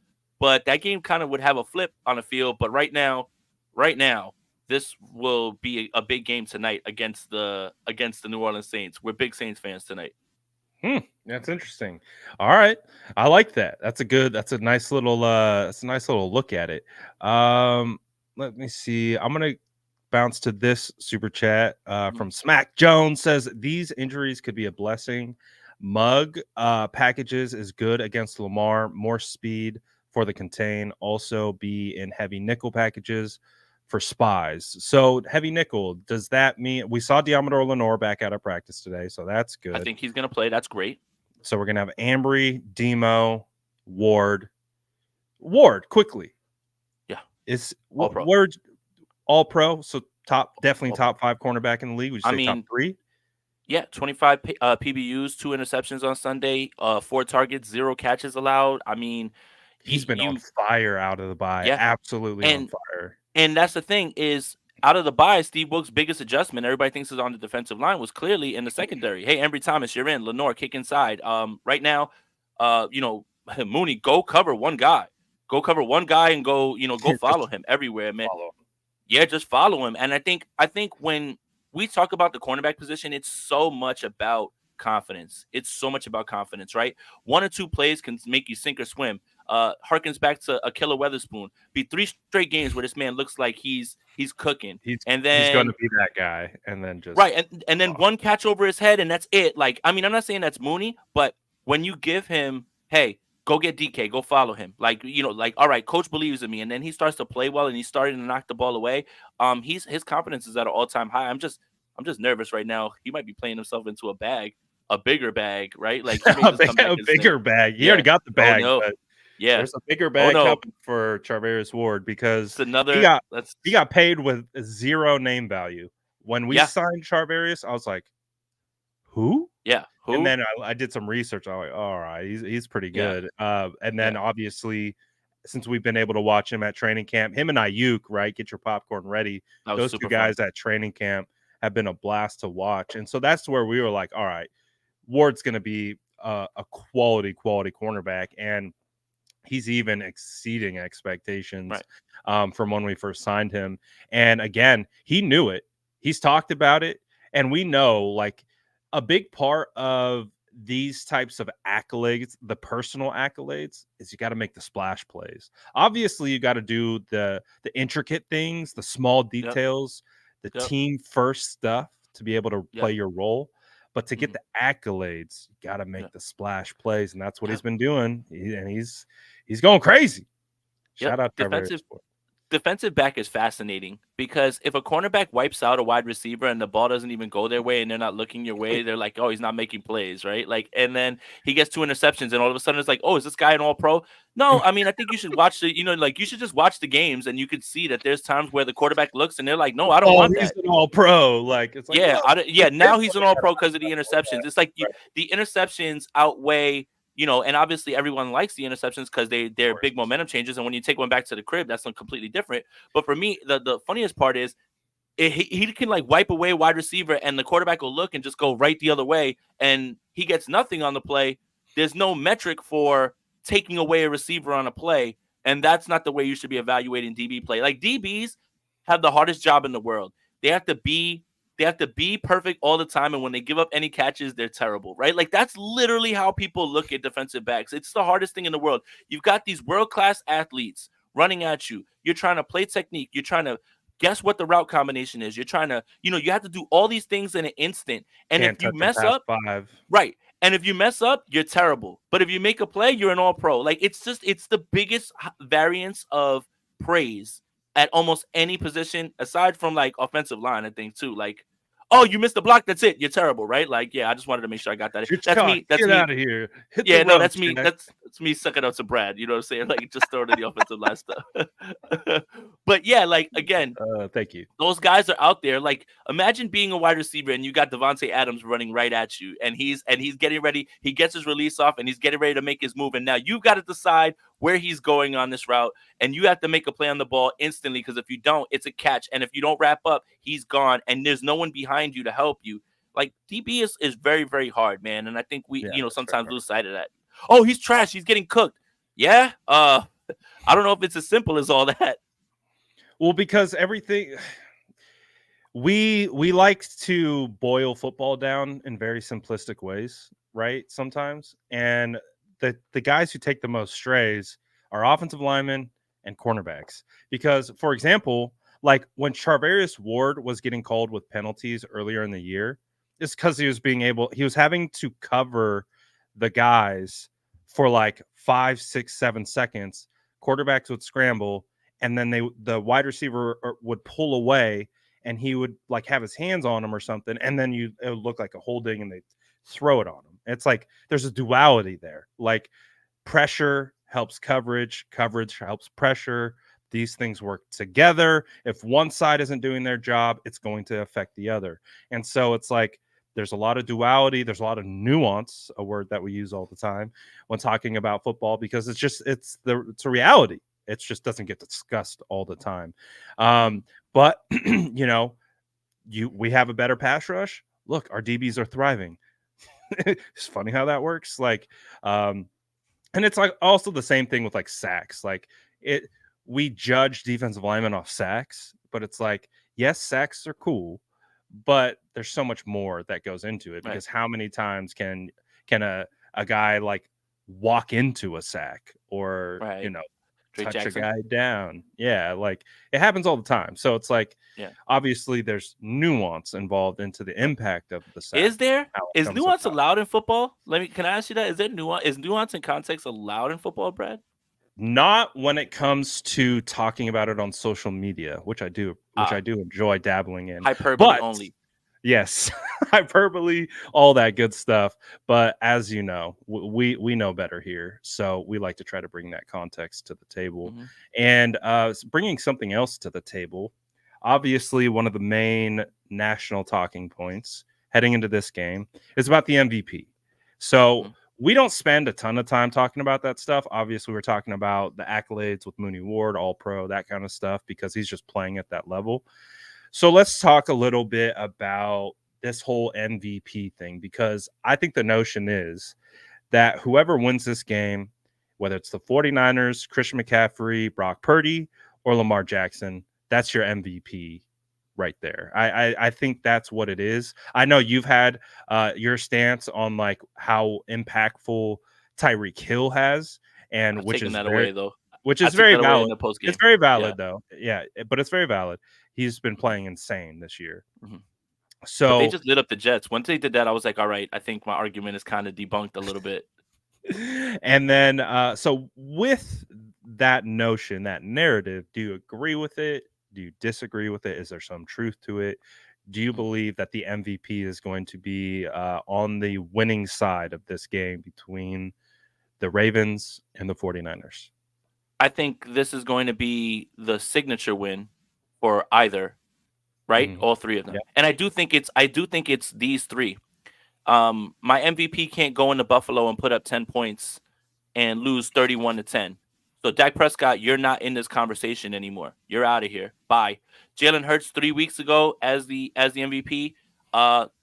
But that game kind of would have a flip on the field. But right now, this will be a big game tonight against the New Orleans Saints. We're big Saints fans tonight. That's interesting. All right, I like that. That's a nice little look at it. Let me see. I'm gonna bounce to this super chat from Smack Jones. Says these injuries could be a blessing. Mug packages is good against Lamar. More speed for the contain. Also be in heavy nickel packages for spies. So heavy nickel, does that mean we saw Diamador Lenore back out of practice today? So that's good. I think he's going to play. That's great. So we're going to have Ambry, Demo, Ward quickly. Yeah. Is Ward all pro? So definitely top 5 cornerback in the league. Would you say top 3? Yeah, 25 PBUs, 2 interceptions on Sunday, 4 targets, 0 catches allowed. I mean, he's been on fire out of the bye. Yeah. Absolutely on fire. And that's the thing is, out of the bye, Steve Wilkes' biggest adjustment, everybody thinks is on the defensive line, was clearly in the secondary. Hey, Ambry Thomas, you're in. Lenore, kick inside. Right now, Mooney, go cover one guy. Go cover one guy and go follow Just him everywhere, man. follow. Yeah, just follow him. And I think when we talk about the cornerback position, it's so much about confidence. It's so much about confidence, right? One or two plays can make you sink or swim. Harkens back to Akilla Weatherspoon. Be 3 straight games where this man looks like he's cooking. And He's going then to be that guy, and then just right, and then one catch over his head, and that's it. Like, I mean, I'm not saying that's Mooney, but when you give him, hey, go get DK, go follow him. Like, like, all right, coach believes in me, and then he starts to play well, and he's starting to knock the ball away. His confidence is at an all-time high. I'm just nervous right now. He might be playing himself into a bigger bag, right? Like he may just come back a and say, bigger bag. He already yeah, got the oh bag, no, but yeah, there's a bigger oh bag no, coming for Charvarius Ward because it's another. That's he got paid with 0 name value. When we yeah, signed Charvarius, I was like, who? yeah. And Who? then I did some research. I'm like, all right, he's pretty Yeah, good. And then yeah. obviously, since we've been able to watch him at training camp, him and Ayuk, right? Get your popcorn ready. That was Those two super fun. guys at training camp have been a blast to watch. And so that's where we were like, all right, Ward's going to be a quality cornerback. And he's even exceeding expectations Right. from when we first signed him. And again, he knew it. He's talked about it. And we know like a big part of these types of accolades, the personal accolades, is you got to make the splash plays. Obviously, you got to do the intricate things, the small Yep. details, the Yep. team first stuff to be able to Yep. play your role. But to get Mhm. the accolades, you got to make Yep. the splash plays, and that's what he's Yep. been doing. He's going crazy. Yep. Shout out Trevor. Defensive back is fascinating because if a cornerback wipes out a wide receiver and the ball doesn't even go their way and they're not looking your way, they're like, oh, he's not making plays, right? Like, and then he gets 2 interceptions and all of a sudden it's like, oh, is this guy an all pro? No, I mean, I think you should watch like you should just watch the games and you could see that there's times where the quarterback looks and they're like, no, I don't Oh, want he's that. an all pro. Like it's like, Yeah, well, yeah. Now he's an all pro because of the interceptions. It's like right, the interceptions outweigh, and obviously everyone likes the interceptions because of they're course. big momentum changes. And when you take one back to the crib, that's something completely different. But for me, the funniest part is he can like wipe away a wide receiver and the quarterback will look and just go right the other way and he gets nothing on the play. There's no metric for taking away a receiver on a play, and that's not the way you should be evaluating DB play. Like DBs have the hardest job in the world. They have to be perfect all the time, and when they give up any catches, they're terrible, right? Like that's literally how people look at defensive backs. It's the hardest thing in the world. You've got these world-class athletes running at you. You're trying to play technique. You're trying to guess what the route combination is. You're trying to, you have to do all these things in an instant. And if Can't you touch him mess past up, 5. right. And if you mess up, you're terrible. But if you make a play, you're an all pro. Like it's the biggest variance of praise at almost any position aside from like offensive line, I think too. Like, oh, you missed the block. That's it. You're terrible, right? Like, yeah, I just wanted to make sure I got that. That's Hitchcock, me. That's get me. out of here. Hit the Yeah, no, road, that's me. Jack. That's me sucking up to Brad. You know what I'm saying? Like just throwing in the offensive line stuff. But yeah, like again, Thank you. those guys are out there. Like, imagine being a wide receiver and you got Devontae Adams running right at you, and he's getting ready. He gets his release off, and he's getting ready to make his move. And now you've got to decide where he's going on this route, and you have to make a play on the ball instantly. Because if you don't, it's a catch, and if you don't wrap up, he's gone, and there's no one behind you to help you. Like DB is very very hard, man. And I think we Yeah, it's very sometimes hard. lose sight of that. Oh, he's trash. He's getting cooked. Yeah. I don't know if it's as simple as all that. Well, because everything we like to boil football down in very simplistic ways, right? Sometimes, and the guys who take the most strays are offensive linemen and cornerbacks. Because, for example, like when Charvarius Ward was getting called with penalties earlier in the year, it's because he was having to cover the guys for like 5, 6, 7 seconds. Quarterbacks would scramble, and then the wide receiver would pull away and he would like have his hands on him or something, and then it would look like a holding, and they throw it on him. It's like there's a duality there. Like pressure helps coverage, coverage helps pressure. These things work together. If one side isn't doing their job, it's going to affect the other. And so it's like there's a lot of duality, there's a lot of nuance, a word that we use all the time when talking about football, because it's a reality. It just doesn't get discussed all the time. But we have a better pass rush. Look, our DBs are thriving. It's funny how that works. Like, And it's like also the same thing with like sacks. Like it, we judge defensive linemen off sacks, but it's like, yes, sacks are cool, but there's so much more that goes into it, Right. because how many times can a guy like walk into a sack, or Right. Drake touch a Jackson. guy down? Yeah, like it happens all the time. So it's like, Yeah. obviously there's nuance involved into the Right. impact of the sack, Is there how it is comes nuance about. allowed in football? Can I ask you that? Is nuance and context allowed in football, Brad? Not when it comes to talking about it on social media, which I Ah, do enjoy dabbling in. hyperbole But only. yes, hyperbole, all that good stuff. But as you know, we know better here, so we like to try to bring that context to the table, Hmm. and bringing something else to the table. Obviously, one of the main national talking points heading into this game is about the MVP. So Hmm. we don't spend a ton of time talking about that stuff. Obviously, we're talking about the accolades with Mooney Ward, All Pro, that kind of stuff, because he's just playing at that level. So let's talk a little bit about this whole MVP thing, because I think the notion is that whoever wins this game, whether it's the 49ers, Christian McCaffrey, Brock Purdy, or Lamar Jackson, that's your MVP right there. I think that's what it is. I know you've had your stance on like how impactful Tyreek Hill has, and I've taken that away though. which I is took very that away in valid. the post It's game. very Yeah. valid though. Yeah, but it's very valid. He's been Hmm. playing insane this year. Hmm. But they So just lit up the Jets. Once they did that, I was like, all right, I think my argument is kind of debunked a little bit. and then so with that notion, that narrative, do you agree with it? Do you disagree with it? Is there some truth to it? Do you Mhm. believe that the MVP is going to be on the winning side of this game between the Ravens and the 49ers? I think this is going to be the signature win for either, right? Mhm. All three of Yeah. them. And I do think it's these three. My MVP can't go into Buffalo and put up 10 points and lose 31-10. So Dak Prescott, you're not in this conversation anymore. You're out of here. Bye. Jalen Hurts 3 weeks ago as the MVP,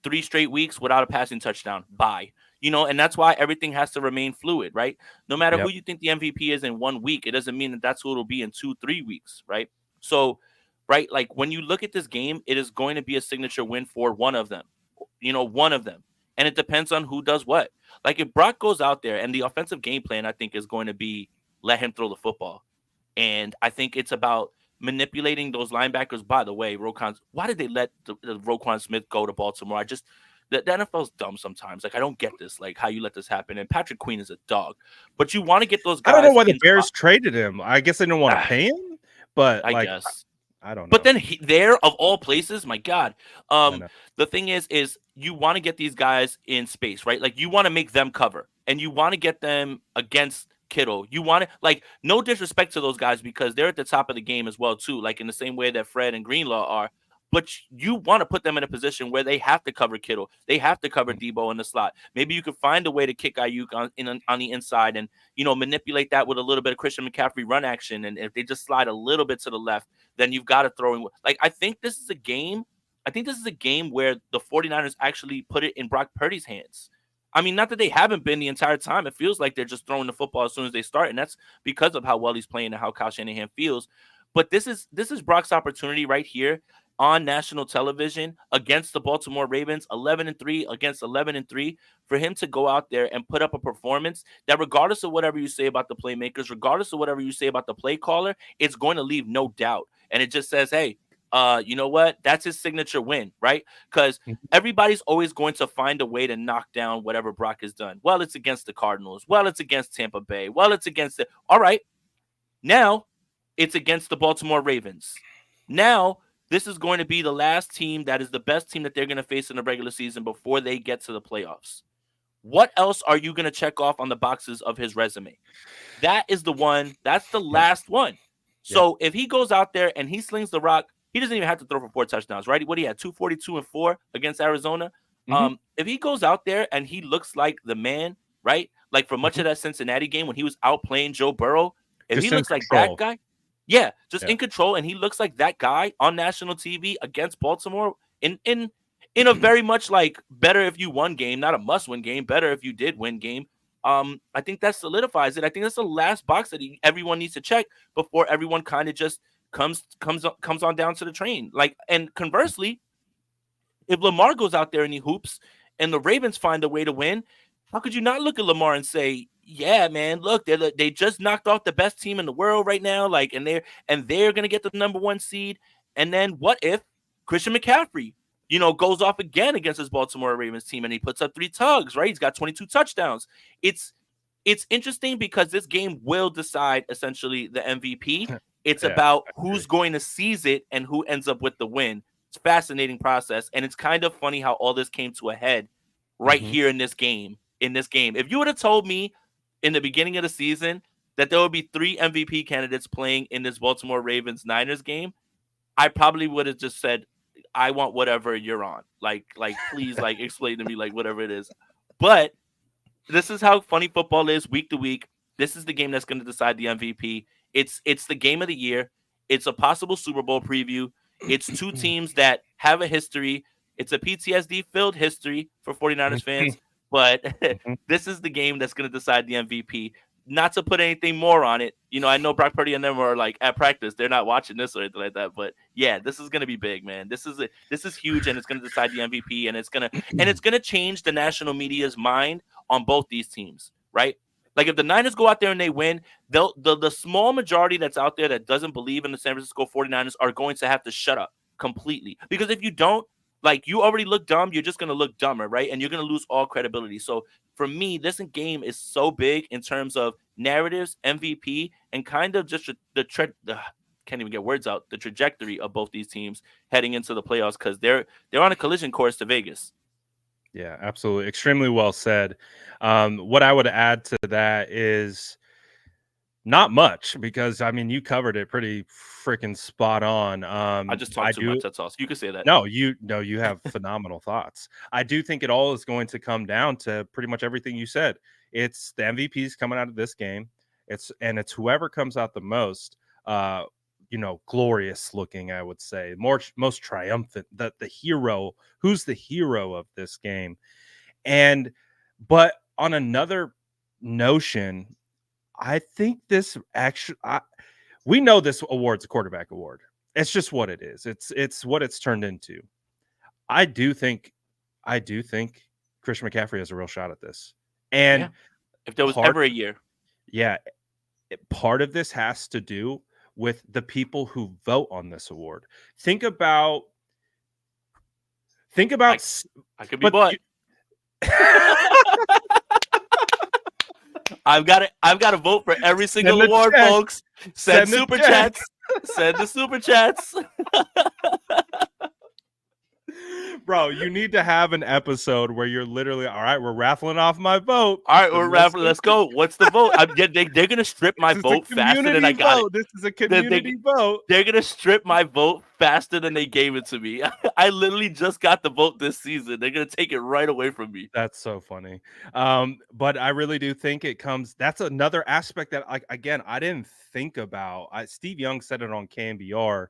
3 straight weeks without a passing touchdown. Bye. And that's why everything has to remain fluid, right? No matter who Yep. you think the MVP is in 1 week, it doesn't mean that that's who it'll be in 2, 3 weeks, right? So, right, like when you look at this game, it is going to be a signature win for one of them. One of them. And it depends on who does what. Like if Brock goes out there and the offensive game plan, I think is going to be let him throw the football. And I think it's about manipulating those linebackers. By the way, why did they let the Roquan Smith go to Baltimore? The NFL's dumb sometimes. Like I don't get this. Like how you let this happen. And Patrick Queen is a dog, but you want to get those I don't know guys why the in spot. Bears traded him. I guess they didn't want to pay him, but I like guess. I don't But know. then there of all places, my God. I know. The thing is you want to get these guys in space, right? Like you want to make them cover and you want to get them against Kittle. You want to like no disrespect to those guys because they're at the top of the game as well, too, like in the same way that Fred and Greenlaw are. But you want to put them in a position where they have to cover Kittle. They have to cover Mhm. Debo in the slot. Maybe you could find a way to kick Ayuk on the inside and manipulate that with a little bit of Christian McCaffrey run action. And if they just slide a little bit to the left, then you've got to throw in. Like, I think this is a game. I think this is a game where the 49ers actually put it in Brock Purdy's hands. I mean, not that they haven't been the entire time. It feels like they're just throwing the football as soon as they start, and that's because of how well he's playing and how Kyle Shanahan feels. But this is Brock's opportunity right here on national television against the Baltimore Ravens, 11-3 against 11-3, for him to go out there and put up a performance that, regardless of whatever you say about the playmakers, regardless of whatever you say about the play caller, it's going to leave no doubt. And it just says, hey, you know what? That's his signature win, right? Because everybody's always going to find a way to knock down whatever Brock has done. Well, it's against the Cardinals. Well, it's against Tampa Bay. Well, it's against the. All right. Now it's against the Baltimore Ravens. Now this is going to be the last team that is the best team that they're going to face in the regular season before they get to the playoffs. What else are you going to check off on the boxes of his resume? That is the one. That's the Yep. last one. Yep. So if he goes out there and he slings the rock, he doesn't even have to throw for 4 touchdowns, right? What he had 242 and 4 against Arizona. Hmm. If he goes out there and he looks like the man, right? Like for much Hmm. of that Cincinnati game when he was outplaying Joe Burrow, if he Just in looks like that control. guy, yeah, just Yeah. in control, and he looks like that guy on national TV against Baltimore in a very much like better if you won game, not a must win game, better if you did win game. I think that solidifies it. I think that's the last box that everyone needs to check before everyone kind of just comes on down to the train. Like, and conversely, if Lamar goes out there and he hoops and the Ravens find a way to win, how could you not look at Lamar and say, "Yeah, man, look, they just knocked off the best team in the world right now, like, and they're gonna get the number 1 seed." And then what if Christian McCaffrey, goes off again against his Baltimore Ravens team and he puts up 3 tugs, right? He's got 22 touchdowns. It's it's interesting because this game will decide essentially the MVP. It's Yeah, about I who's agree. going to seize it and who ends up with the win. It's a fascinating process, and it's kind of funny how all this came to a head right Mhm. here in this game. If you would have told me in the beginning of the season that there would be 3 MVP candidates playing in this Baltimore Ravens Niners game, I probably would have just said, "I want whatever you're on. Like, please, like, explain to me like whatever it is." But this is how funny football is week to week. This is the game that's going to decide the MVP. It's the game of the year. It's a possible Super Bowl preview. It's two teams that have a history. It's a PTSD filled history for 49ers fans, Mhm. but Mhm. this is the game that's going to decide the MVP. Not to put anything more on it. I know Brock Purdy and them are like at practice. They're not watching this or anything like that. But yeah, this is going to be big, man. This is huge, and it's going to decide the MVP, and it's gonna change the national media's mind on both these teams, right? Like if the Niners go out there and they win, the small majority that's out there that doesn't believe in the San Francisco 49ers are going to have to shut up completely. Because if you don't, like, you already look dumb, you're just going to look dumber, right? And you're going to lose all credibility. So for me, this game is so big in terms of narratives, MVP, and kind of just can't even get words out, the trajectory of both these teams heading into the playoffs because they're on a collision course to Vegas. Yeah, absolutely. Extremely well said. What I would add to that is not much because I mean you covered it pretty freaking spot on. I just I talked too do much. That's all. So you can say that. no, you have phenomenal thoughts. I do think it all is going to come down to pretty much everything you said. It's the MVPs coming out of this game. It's whoever comes out the most uh glorious looking, I would say. Most triumphant, the hero, who's the hero of this game. And but on another notion, I think this actually we know this award's a quarterback award. It's just what it is. It's what it's turned into. I do think I do think Christian McCaffrey has a real shot at this. Yeah. And If there was part ever a year. yeah, part of this has to do with the people who vote on this award. Think about think about I s- I could be but bought. I've got to vote for every send single the award, check. folks. Send Send the super check. chats. Send the super chats. Bro, you need to have an episode where you're literally, all right, we're raffling off my vote. All right, The we're most rapping. Let's super go. What's the vote? They're gonna strip my This is a vote faster than community I got it. vote. This is a They, they, community vote. they're gonna strip my vote faster than they gave it to me. I literally just got the vote this season. They're gonna take it right away from me. That's so funny. But I really do think it comes. That's another aspect that, like, again, I didn't think about. Steve Young said it on KNBR,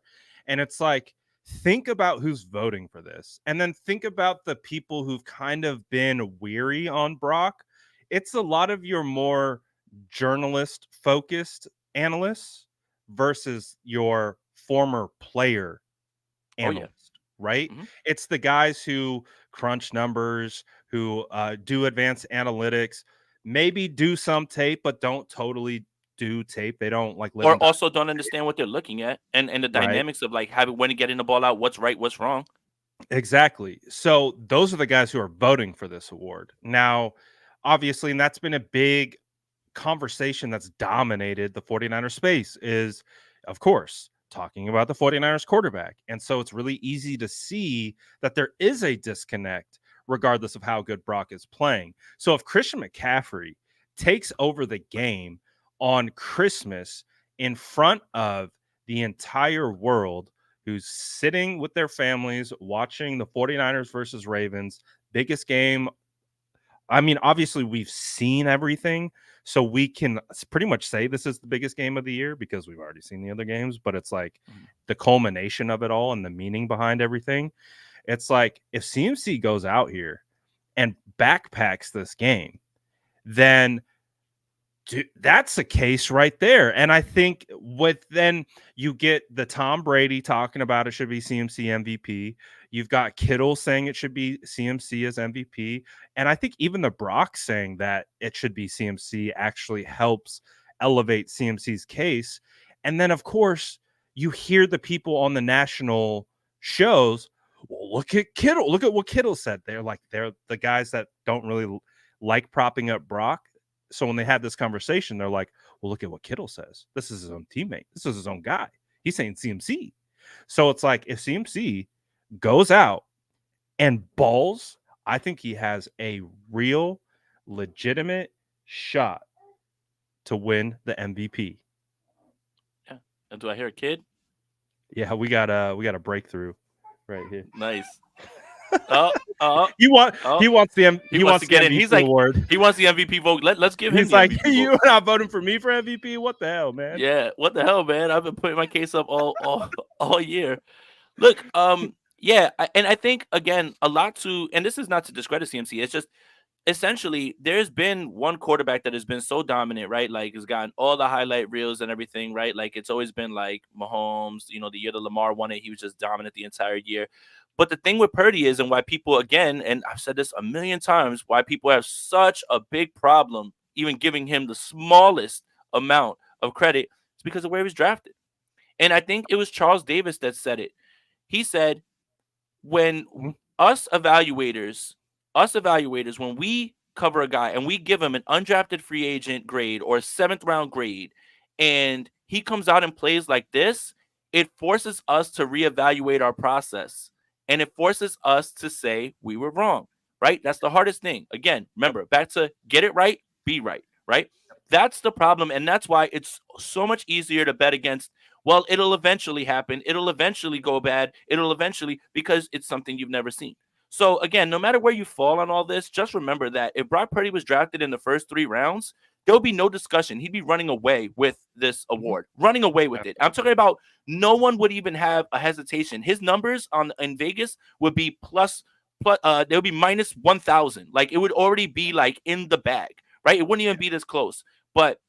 and it's like, think about who's voting for this, and then think about the people who've kind of been weary on Brock. It's a lot of your more journalist focused analysts versus your former player Oh yeah. analyst, right? Hmm. It's the guys who crunch numbers, who do advanced analytics, maybe do some tape, but don't totally do tape. They don't like live Or and die, also don't understand what they're looking at and the right? dynamics of like having when getting the ball out, what's right, what's wrong. Exactly. So those are the guys who are voting for this award. Now, obviously, and that's been a big conversation that's dominated the 49ers space is, of course, talking about the 49ers quarterback. And so it's really easy to see that there is a disconnect regardless of how good Brock is playing. So if Christian McCaffrey takes over the game on Christmas in front of the entire world who's sitting with their families watching the 49ers versus Ravens, biggest game. I mean, obviously, we've seen everything, so we can pretty much say this is the biggest game of the year because we've already seen the other games. But it's like Mhm. the culmination of it all and the meaning behind everything. It's like if CMC goes out here and backpacks this game, then dude, that's a case right there. And I think then you get the Tom Brady talking about it should be CMC MVP. You've got Kittle saying it should be CMC as MVP. And I think even the Brock saying that it should be CMC actually helps elevate CMC's case. And then, of course, you hear the people on the national shows. Well, look at Kittle. Look at what Kittle said. They're the guys that don't really like propping up Brock. So when they had this conversation, they're like, well, look at what Kittle says. This is his own teammate. This is his own guy. He's saying CMC. So it's like if CMC goes out and balls, I think he has a real, legitimate shot to win the MVP. Yeah. And do I hear a kid? Yeah, we got a breakthrough right here. Nice. Oh, He wants to get in. MVP He's like, award. he wants the MVP vote. Let's give him. He's the like, MVP you vote. not voting for me for MVP? What the hell, man? Yeah, what the hell, man? I've been putting my case up all year. Look, yeah, and I think again a lot to, and this is not to discredit CMC. It's just essentially there's been one quarterback that has been so dominant, right? Like has gotten all the highlight reels and everything, right? Like it's always been like Mahomes, the year that Lamar won it, he was just dominant the entire year. But the thing with Purdy is, and why people, again, and I've said this a million times, why people have such a big problem even giving him the smallest amount of credit is because of where he was drafted. And I think it was Charles Davis that said it. He said, when us evaluators, when we cover a guy and we give him an undrafted free agent grade or a 7th round grade, and he comes out and plays like this, it forces us to reevaluate our process. And it forces us to say we were wrong, right? That's the hardest thing. Again, remember, back to get it right, be right, right? That's the problem. And that's why it's so much easier to bet against, well, it'll eventually happen. It'll eventually go bad. It'll eventually, because it's something you've never seen. So again, no matter where you fall on all this, just remember that if Brock Purdy was drafted in the first 3 rounds, there'll be no discussion. He'd be running away with this award, running away with it. I'm talking about no one would even have a hesitation. His numbers in Vegas would be plus they would be minus 1,000. Like it would already be like in the bag, right? It wouldn't even be this close. But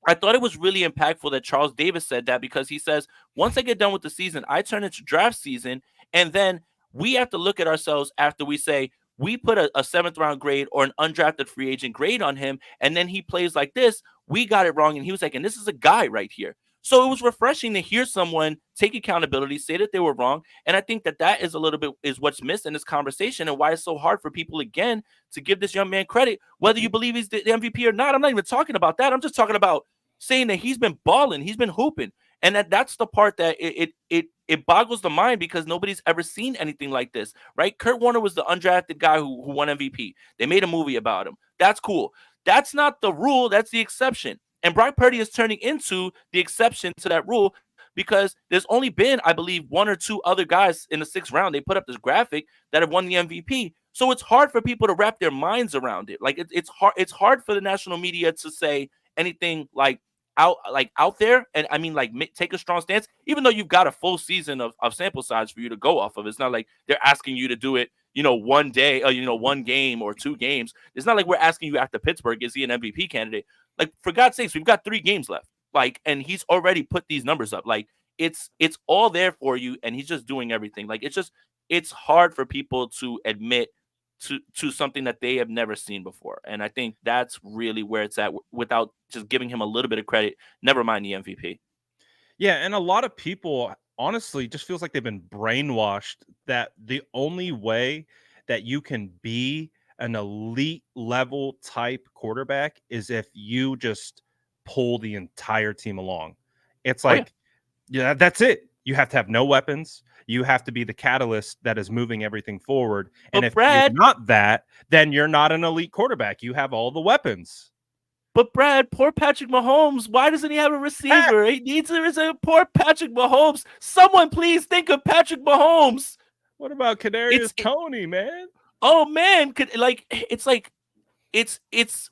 I thought it was really impactful that Charles Davis said that, because he says, once I get done with the season, I turn into draft season, and then we have to look at ourselves after we say, we put a 7th round grade or an undrafted free agent grade on him, and then he plays like this. We got it wrong. And he was like, and this is a guy right here. So it was refreshing to hear someone take accountability, say that they were wrong. And I think that is a little bit is what's missed in this conversation, and why it's so hard for people, again, to give this young man credit, whether you believe he's the MVP or not. I'm not even talking about that. I'm just talking about saying that he's been balling, he's been hooping. And that's the part that it boggles the mind, because nobody's ever seen anything like this, right? Kurt Warner was the undrafted guy who won MVP. They made a movie about him. That's cool. That's not the rule. That's the exception. And Brock Purdy is turning into the exception to that rule, because there's only been, I believe, 1 or 2 other guys in the 6th round. They put up this graphic that have won the MVP. So it's hard for people to wrap their minds around it. Like it's hard. It's hard for the national media to say anything like out there, and I mean, like, take a strong stance, even though you've got a full season of sample size for you to go off of. It's not like they're asking you to do it, one day, or, 1 game or 2 games. It's not like we're asking you after Pittsburgh, is he an MVP candidate? Like, for God's sakes, we've got 3 games left. Like, and he's already put these numbers up. Like, it's all there for you, and he's just doing everything. Like, it's hard for people to admit to something that they have never seen before. And I think that's really where it's at, without just giving him a little bit of credit, never mind the MVP. Yeah, and a lot of people, honestly, just feels like they've been brainwashed that the only way that you can be an elite level type quarterback is if you just pull the entire team along. It's like, yeah, that's it. You have to have no weapons. You have to be the catalyst that is moving everything forward. And if you're not that, then you're not an elite quarterback. You have all the weapons. But Brad, poor Patrick Mahomes, why doesn't he have a receiver? He needs a receiver. Poor Patrick Mahomes. Someone please think of Patrick Mahomes. What about Kadarius Toney, man? Oh man, it's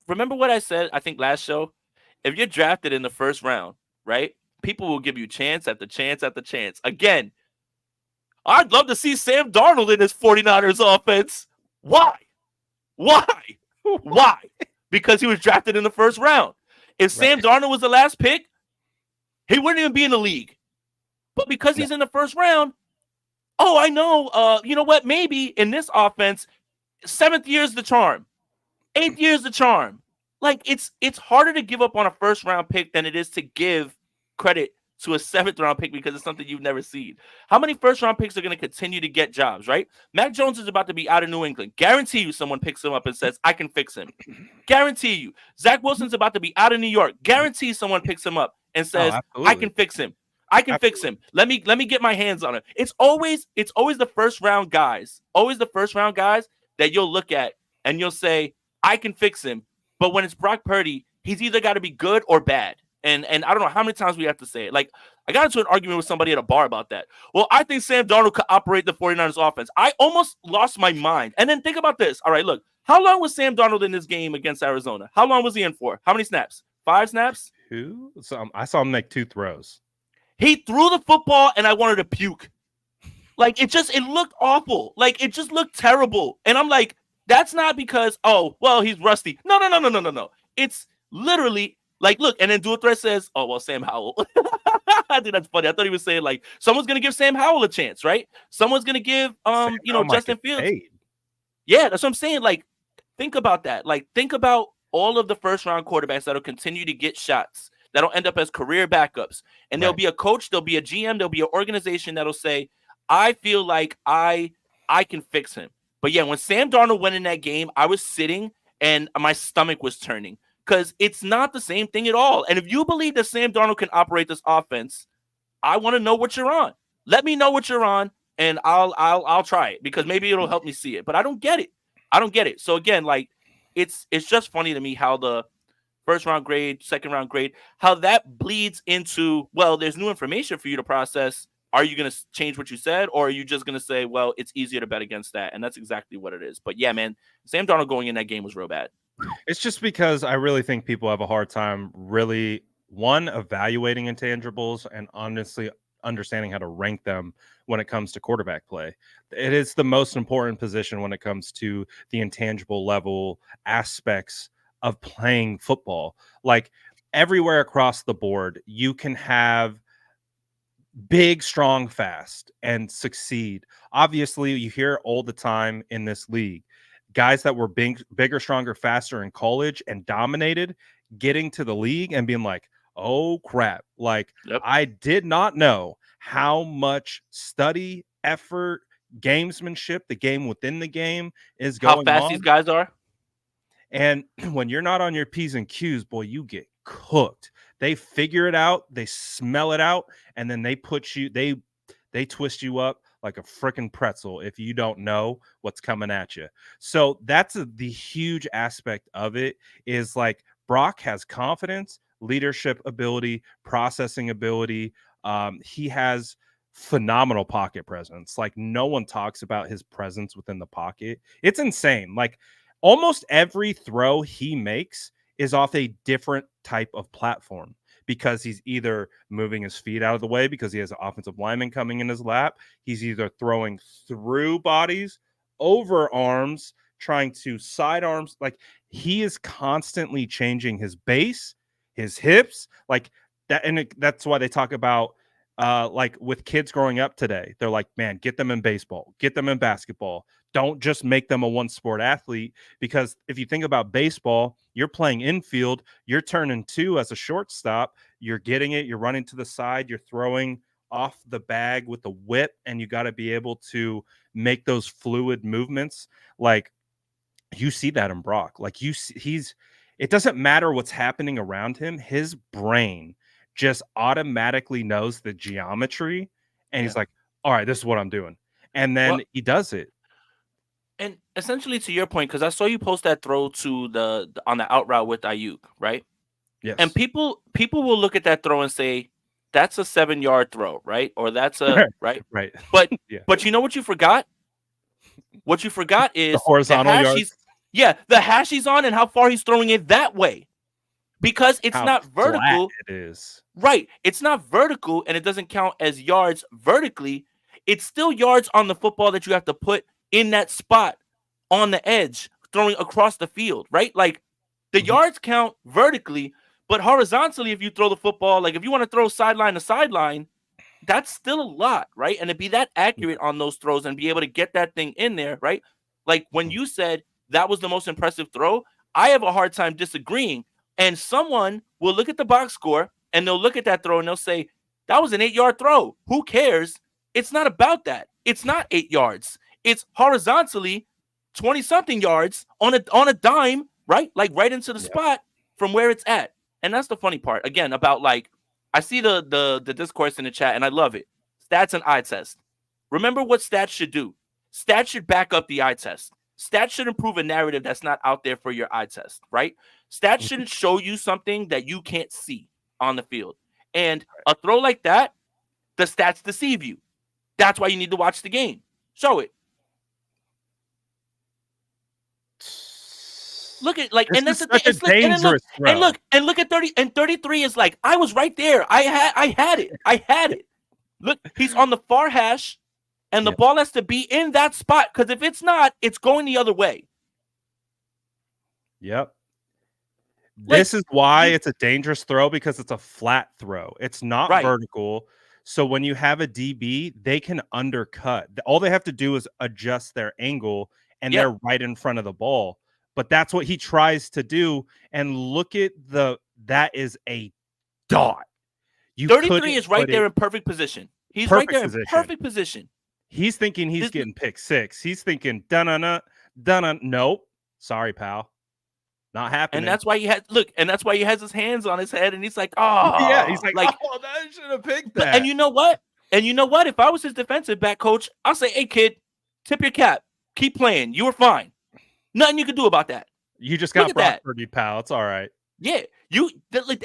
remember what I said, I think last show? If you're drafted in the 1st round, right? People will give you chance after chance after chance. Again, I'd love to see Sam Darnold in his 49ers offense. Why? because he was drafted in the first round. If Right. Sam Darnold was the last pick, he wouldn't even be in the league. But because No. he's in the first round, oh, I know. You know what? Maybe in this offense, seventh year's the charm, eighth year's the charm. Like it's harder to give up on a first round pick than it is to give credit to a seventh round pick because it's something you've never seen. How many first round picks are going to continue to get jobs, right? Mac Jones is about to be out of New England. Guarantee you someone picks him up and says, I can fix him. Guarantee you. Zach Wilson's about to be out of New York. Guarantee someone picks him up and Oh, says, I absolutely. can fix him. I can fix Absolutely. him. Let me get my hands on him. It's always the first round guys. Always the first round guys that you'll look at and you'll say, I can fix him. But when it's Brock Purdy, he's either got to be good or bad. And I don't know how many times we have to say it. Like, I got into an argument with somebody at a bar about that. Well, I think Sam Darnold could operate the 49ers offense. I almost lost my mind. And then think about this. All right, look. How long was Sam Darnold in this game against Arizona? How long was he in for? How many snaps? 5 snaps? Who? So I saw him make 2 throws. He threw the football and I wanted to puke. Like, it looked awful. Like, it just looked terrible. And I'm like, that's not because, oh, well, he's rusty. No. It's literally like, look, and then Dual Threat says, oh, well, Sam Howell. I think that's funny. I thought he was saying, like, someone's going to give Sam Howell a chance, right? Someone's going to give, Sam Howell might Justin get Fields. paid. Yeah, that's what I'm saying. Like, think about that. Like, think about all of the first-round quarterbacks that'll continue to get shots, that'll end up as career backups. And there'll Right. be a coach, there'll be a GM, there'll be an organization that'll say, I feel like I can fix him. But yeah, when Sam Darnold went in that game, I was sitting and my stomach was turning because it's not the same thing at all. And if you believe that Sam Darnold can operate this offense, I want to know what you're on. Let me know what you're on, and I'll try it because maybe it'll help me see it. But I don't get it. So again, like it's just funny to me how the first round grade, second round grade, how that bleeds into, well, there's new information for you to process. Are you going to change what you said, or are you just going to say, well, it's easier to bet against that? And that's exactly what it is. But yeah, man, Sam Darnold going in that game was real bad. It's just because I really think people have a hard time really evaluating intangibles and honestly understanding how to rank them when it comes to quarterback play. It is the most important position when it comes to the intangible level aspects of playing football. Like everywhere across the board, you can have big, strong, fast, and succeed. Obviously, you hear all the time in this league guys that were bigger, stronger, faster in college and dominated, getting to the league and being like, oh crap. Like, Yep. I did not know how much study, effort, gamesmanship, the game within the game is How going fast these on. guys are. And when you're not on your P's and Q's, boy, you get cooked. They figure it out, they smell it out, and then they put you, they twist you up like a freaking pretzel if you don't know what's coming at you. So that's the huge aspect of it is like Brock has confidence, leadership ability, processing ability. He has phenomenal pocket presence. Like no one talks about his presence within the pocket. It's insane. Like almost every throw he makes is off a different type of platform because he's either moving his feet out of the way because he has an offensive lineman coming in his lap. He's either throwing through bodies, over arms, trying to side arms. Like he is constantly changing his base, his hips, like that. And that's why they talk about like with kids growing up today, they're like, man, get them in baseball, get them in basketball. Don't just make them a one sport athlete because if you think about baseball, you're playing infield, you're turning 2 as a shortstop, you're getting it, you're running to the side, you're throwing off the bag with the whip, and you got to be able to make those fluid movements. Like you see that in Brock. Like you see, it doesn't matter what's happening around him, his brain just automatically knows the geometry and Yeah. he's like, all right, this is what I'm doing. And then Well, he does it. and essentially to your point, because I saw you post that throw to the on the out route with Ayuk, right? And Yes. people will look at that throw and say, that's a 7-yard throw, right? Or that's a right. Right. But Yeah. but you know what you forgot? What you forgot The is the horizontal hash yards, the hash he's on and how far he's throwing it that way. Because it's how not flat vertical. it is. Right. It's not vertical and it doesn't count as yards vertically. It's still yards on the football that you have to put in that spot on the edge, throwing across the field, right? Like The Mhm. yards count vertically, but horizontally, if you throw the football, like if you want to throw sideline to sideline, that's still a lot, right? And to be that accurate on those throws and be able to get that thing in there, right? Like when Mhm. you said that was the most impressive throw, I have a hard time disagreeing. And someone will look at the box score and they'll look at that throw and they'll say, that was an 8-yard throw. Who cares? It's not about that. It's not 8 yards. It's horizontally 20 something yards on a dime, right? Like right into the Yep. spot from where it's at. And that's the funny part. Again, about like I see the discourse in the chat and I love it. Stats and eye test. Remember what stats should do. Stats should back up the eye test. Stats should improve a narrative that's not out there for your eye test, right? Stats Mhm. shouldn't show you something that you can't see on the field. And a throw like that, the stats deceive you. That's why you need to watch the game. Show it. Look at like, This and that's is the thing. such a It's like, and then look, dangerous throw. and look at 30 and 33 is like, I was right there. I had it. I had it. Look, he's on the far hash, and the Yep. ball has to be in that spot because if it's not, it's going the other way. Yep. Like This is why you, it's a dangerous throw because it's a flat throw. It's not right? vertical. So when you have a DB, they can undercut. All they have to do is adjust their angle and Yep. they're right in front of the ball. But that's what he tries to do. And look at that is a dot. You 33 couldn't is right put there it in perfect position. He's right perfect there in position. perfect position. He's thinking he's This, getting pick six. He's thinking dun dun. Nope. Sorry, pal. Not and happening. that's why he had look, and that's why he has his hands on his head, and he's like, Yeah, he's oh, like, like, oh, I should have picked but and that. you know what? And you know what? If I was his defensive back coach, I'll say, hey kid, tip your cap, keep playing. You were fine. Nothing you can do about that. You just Look got at Brock that. Purdy, pal. It's all right. Yeah,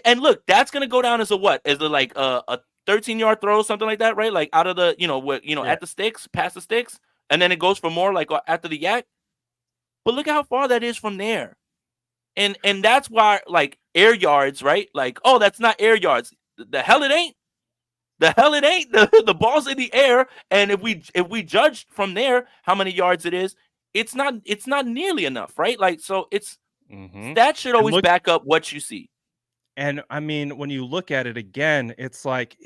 and look, that's gonna go down as a what? As like a 13-yard throw, something like that, right? Like out of the Yeah. at the sticks, past the sticks, and then it goes for more like after the yak. But look how far that is from there, and that's why like air yards, right? Like oh, that's not air yards. The hell it ain't. The hell it ain't. The ball's in the air, and if we judge from there how many yards it is, it's not nearly enough, right? Like so, it's Mhm. that should And always look back up what you see. and I mean, when you look at it again, it's like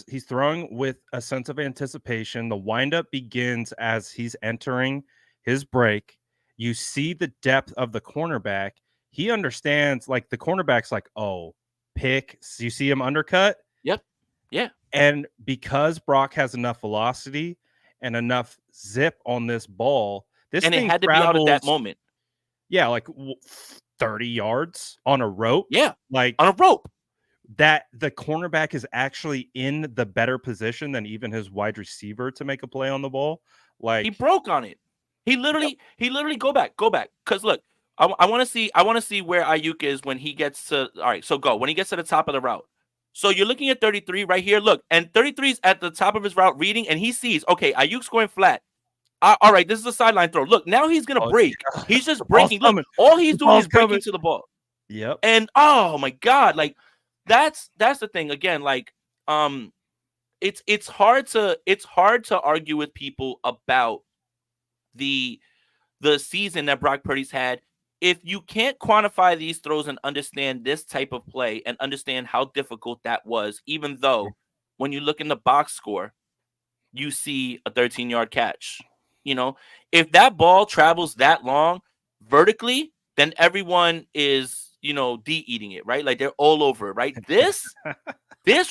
he's throwing with a sense of anticipation. The windup begins as he's entering his break. You see the depth of the cornerback. He understands, like, the cornerback's like, "Oh, pick." So you see him undercut, Yep. Yeah. and because Brock has enough velocity and enough zip on this ball, this And it thing had to be out at that travels, moment. yeah, like 30 yards on a rope. Yeah. On Like a rope. that the cornerback is actually in the better position than even his wide receiver to make a play on the ball. He Like, broke on it. yep. He literally go back. Cause look, I want to see where Ayuk is when he gets to all right, so go. When he gets to the top of the route. So you're looking at 33 right here. Look, and 33 is at the top of his route reading, and he sees, okay, Ayuk's going flat. All right, this is a sideline throw. Look, now he's gonna Oh, break. yeah. He's just The ball's breaking. Look, coming. all he's The doing is ball's breaking coming. to the ball. Yep. And oh my god, like that's the thing. Again, like it's hard to argue with people about the season that Brock Purdy's had if you can't quantify these throws and understand this type of play and understand how difficult that was, even though when you look in the box score, you see a 13-yard catch. You know, if that ball travels that long vertically, then everyone is, de-eating it, right? Like they're all over it, right? This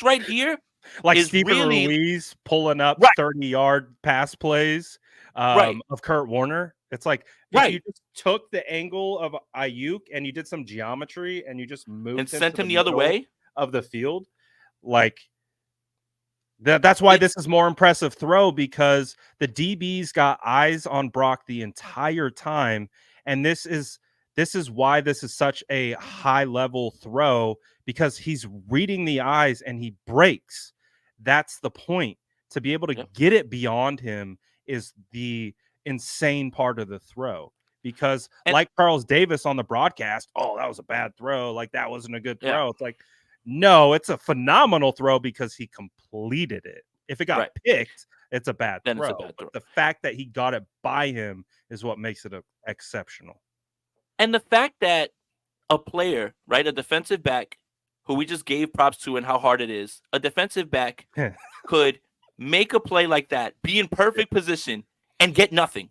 right here Like is Stephen really Ruiz pulling up right, 30-yard pass plays right, of Kurt Warner. It's like if you right. just took the angle of Ayuk and you did some geometry and you just And moved him to sent the him the other middle way. of the field, like that's why It's this is more impressive throw because the DB's got eyes on Brock the entire time, and this is why this is such a high level throw because he's reading the eyes and he breaks. That's the point. To be able to yep. get it beyond him is the insane part of the throw. Because And like Charles Davis on the broadcast, oh, that was a bad throw. Like that wasn't a good yeah, throw. It's like, no, it's a phenomenal throw because he completed it. If it got right. picked, it's a bad Then it's throw. a bad But throw. the fact that he got it by him is what makes it exceptional. And the fact that a player, right, a defensive back who we just gave props to and how hard it is, a defensive back could make a play like that, be in perfect position, and get nothing.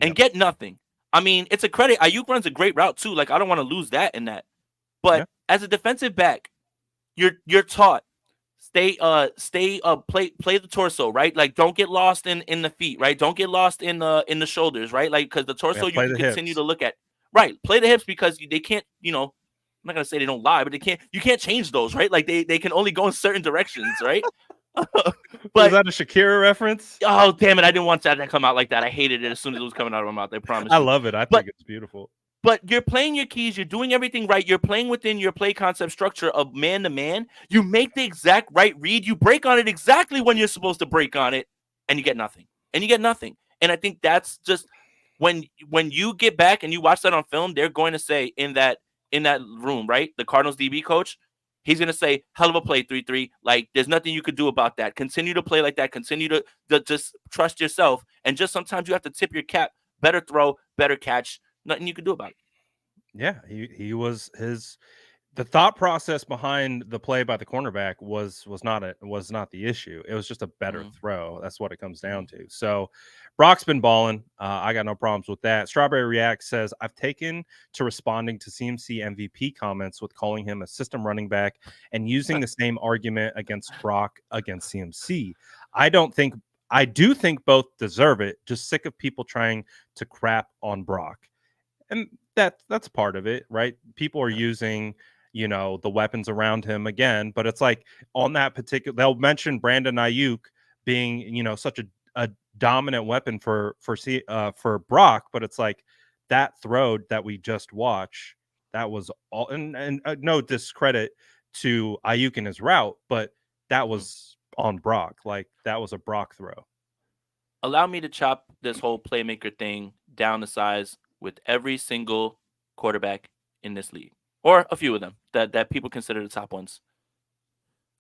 And Yep. get nothing. I mean, it's a credit. Ayuk runs a great route too. Like, I don't want to lose that in that. But Yeah. as a defensive back, you're taught play the torso, right? Like, don't get lost in the feet, right? Don't get lost in the shoulders, right? Like, because the Yeah, torso you play can the continue hips. to look at, right? Play the hips because they can't, I'm not gonna say they don't lie, but you can't change those, right? Like, they can only go in certain directions, right? Was But that a Shakira reference? oh, damn it, I didn't want that to come out like that. I hated it as soon as it was coming out of my mouth. I promise I you. love it. I But think it's beautiful. you're playing your keys. You're doing everything right. You're playing within your play concept structure of man to man. You make the exact right read. You break on it exactly when you're supposed to break on it, and you get nothing. And you get nothing. And I think that's just when you get back and you watch that on film, they're going to say in that room, right? The Cardinals DB coach, he's going to say, hell of a play, 3-3. Like, there's nothing you could do about that. Continue to play like that. Continue to just trust yourself. And just sometimes you have to tip your cap. Better throw, better catch. Nothing you can do about it. Yeah, he was the thought process behind the play by the cornerback was not the issue. It was just a better throw. That's what it comes down to. So Brock's been balling. I got no problems with that. Strawberry React says, I've taken to responding to CMC MVP comments with calling him a system running back and using the same argument against Brock against CMC. I do think both deserve it. Just sick of people trying to crap on Brock. And that's part of it, right? People are using, the weapons around him again, but it's like on that particular, they'll mention Brandon Ayuk being, such a dominant weapon for Brock, but it's like that throw that we just watched, that was all, and no discredit to Ayuk in his route, but that was on Brock. Like, that was a Brock throw. Allow me to chop this whole playmaker thing down to size with every single quarterback in this league, or a few of them that people consider the top ones.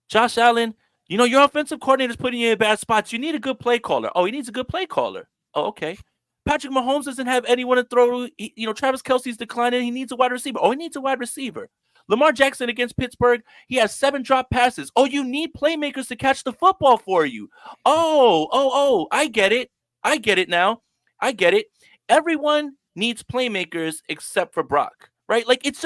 Josh Allen, your offensive coordinator is putting you in bad spots. You need a good play caller. Oh, he needs a good play caller. Oh, okay. Patrick Mahomes doesn't have anyone to throw. Travis Kelce's declining. He needs a wide receiver. Oh, he needs a wide receiver. Lamar Jackson against Pittsburgh, he has 7 drop passes. Oh, you need playmakers to catch the football for you. Oh, I get it. I get it now. I get it. Everyone needs playmakers except for Brock, right? Like, it's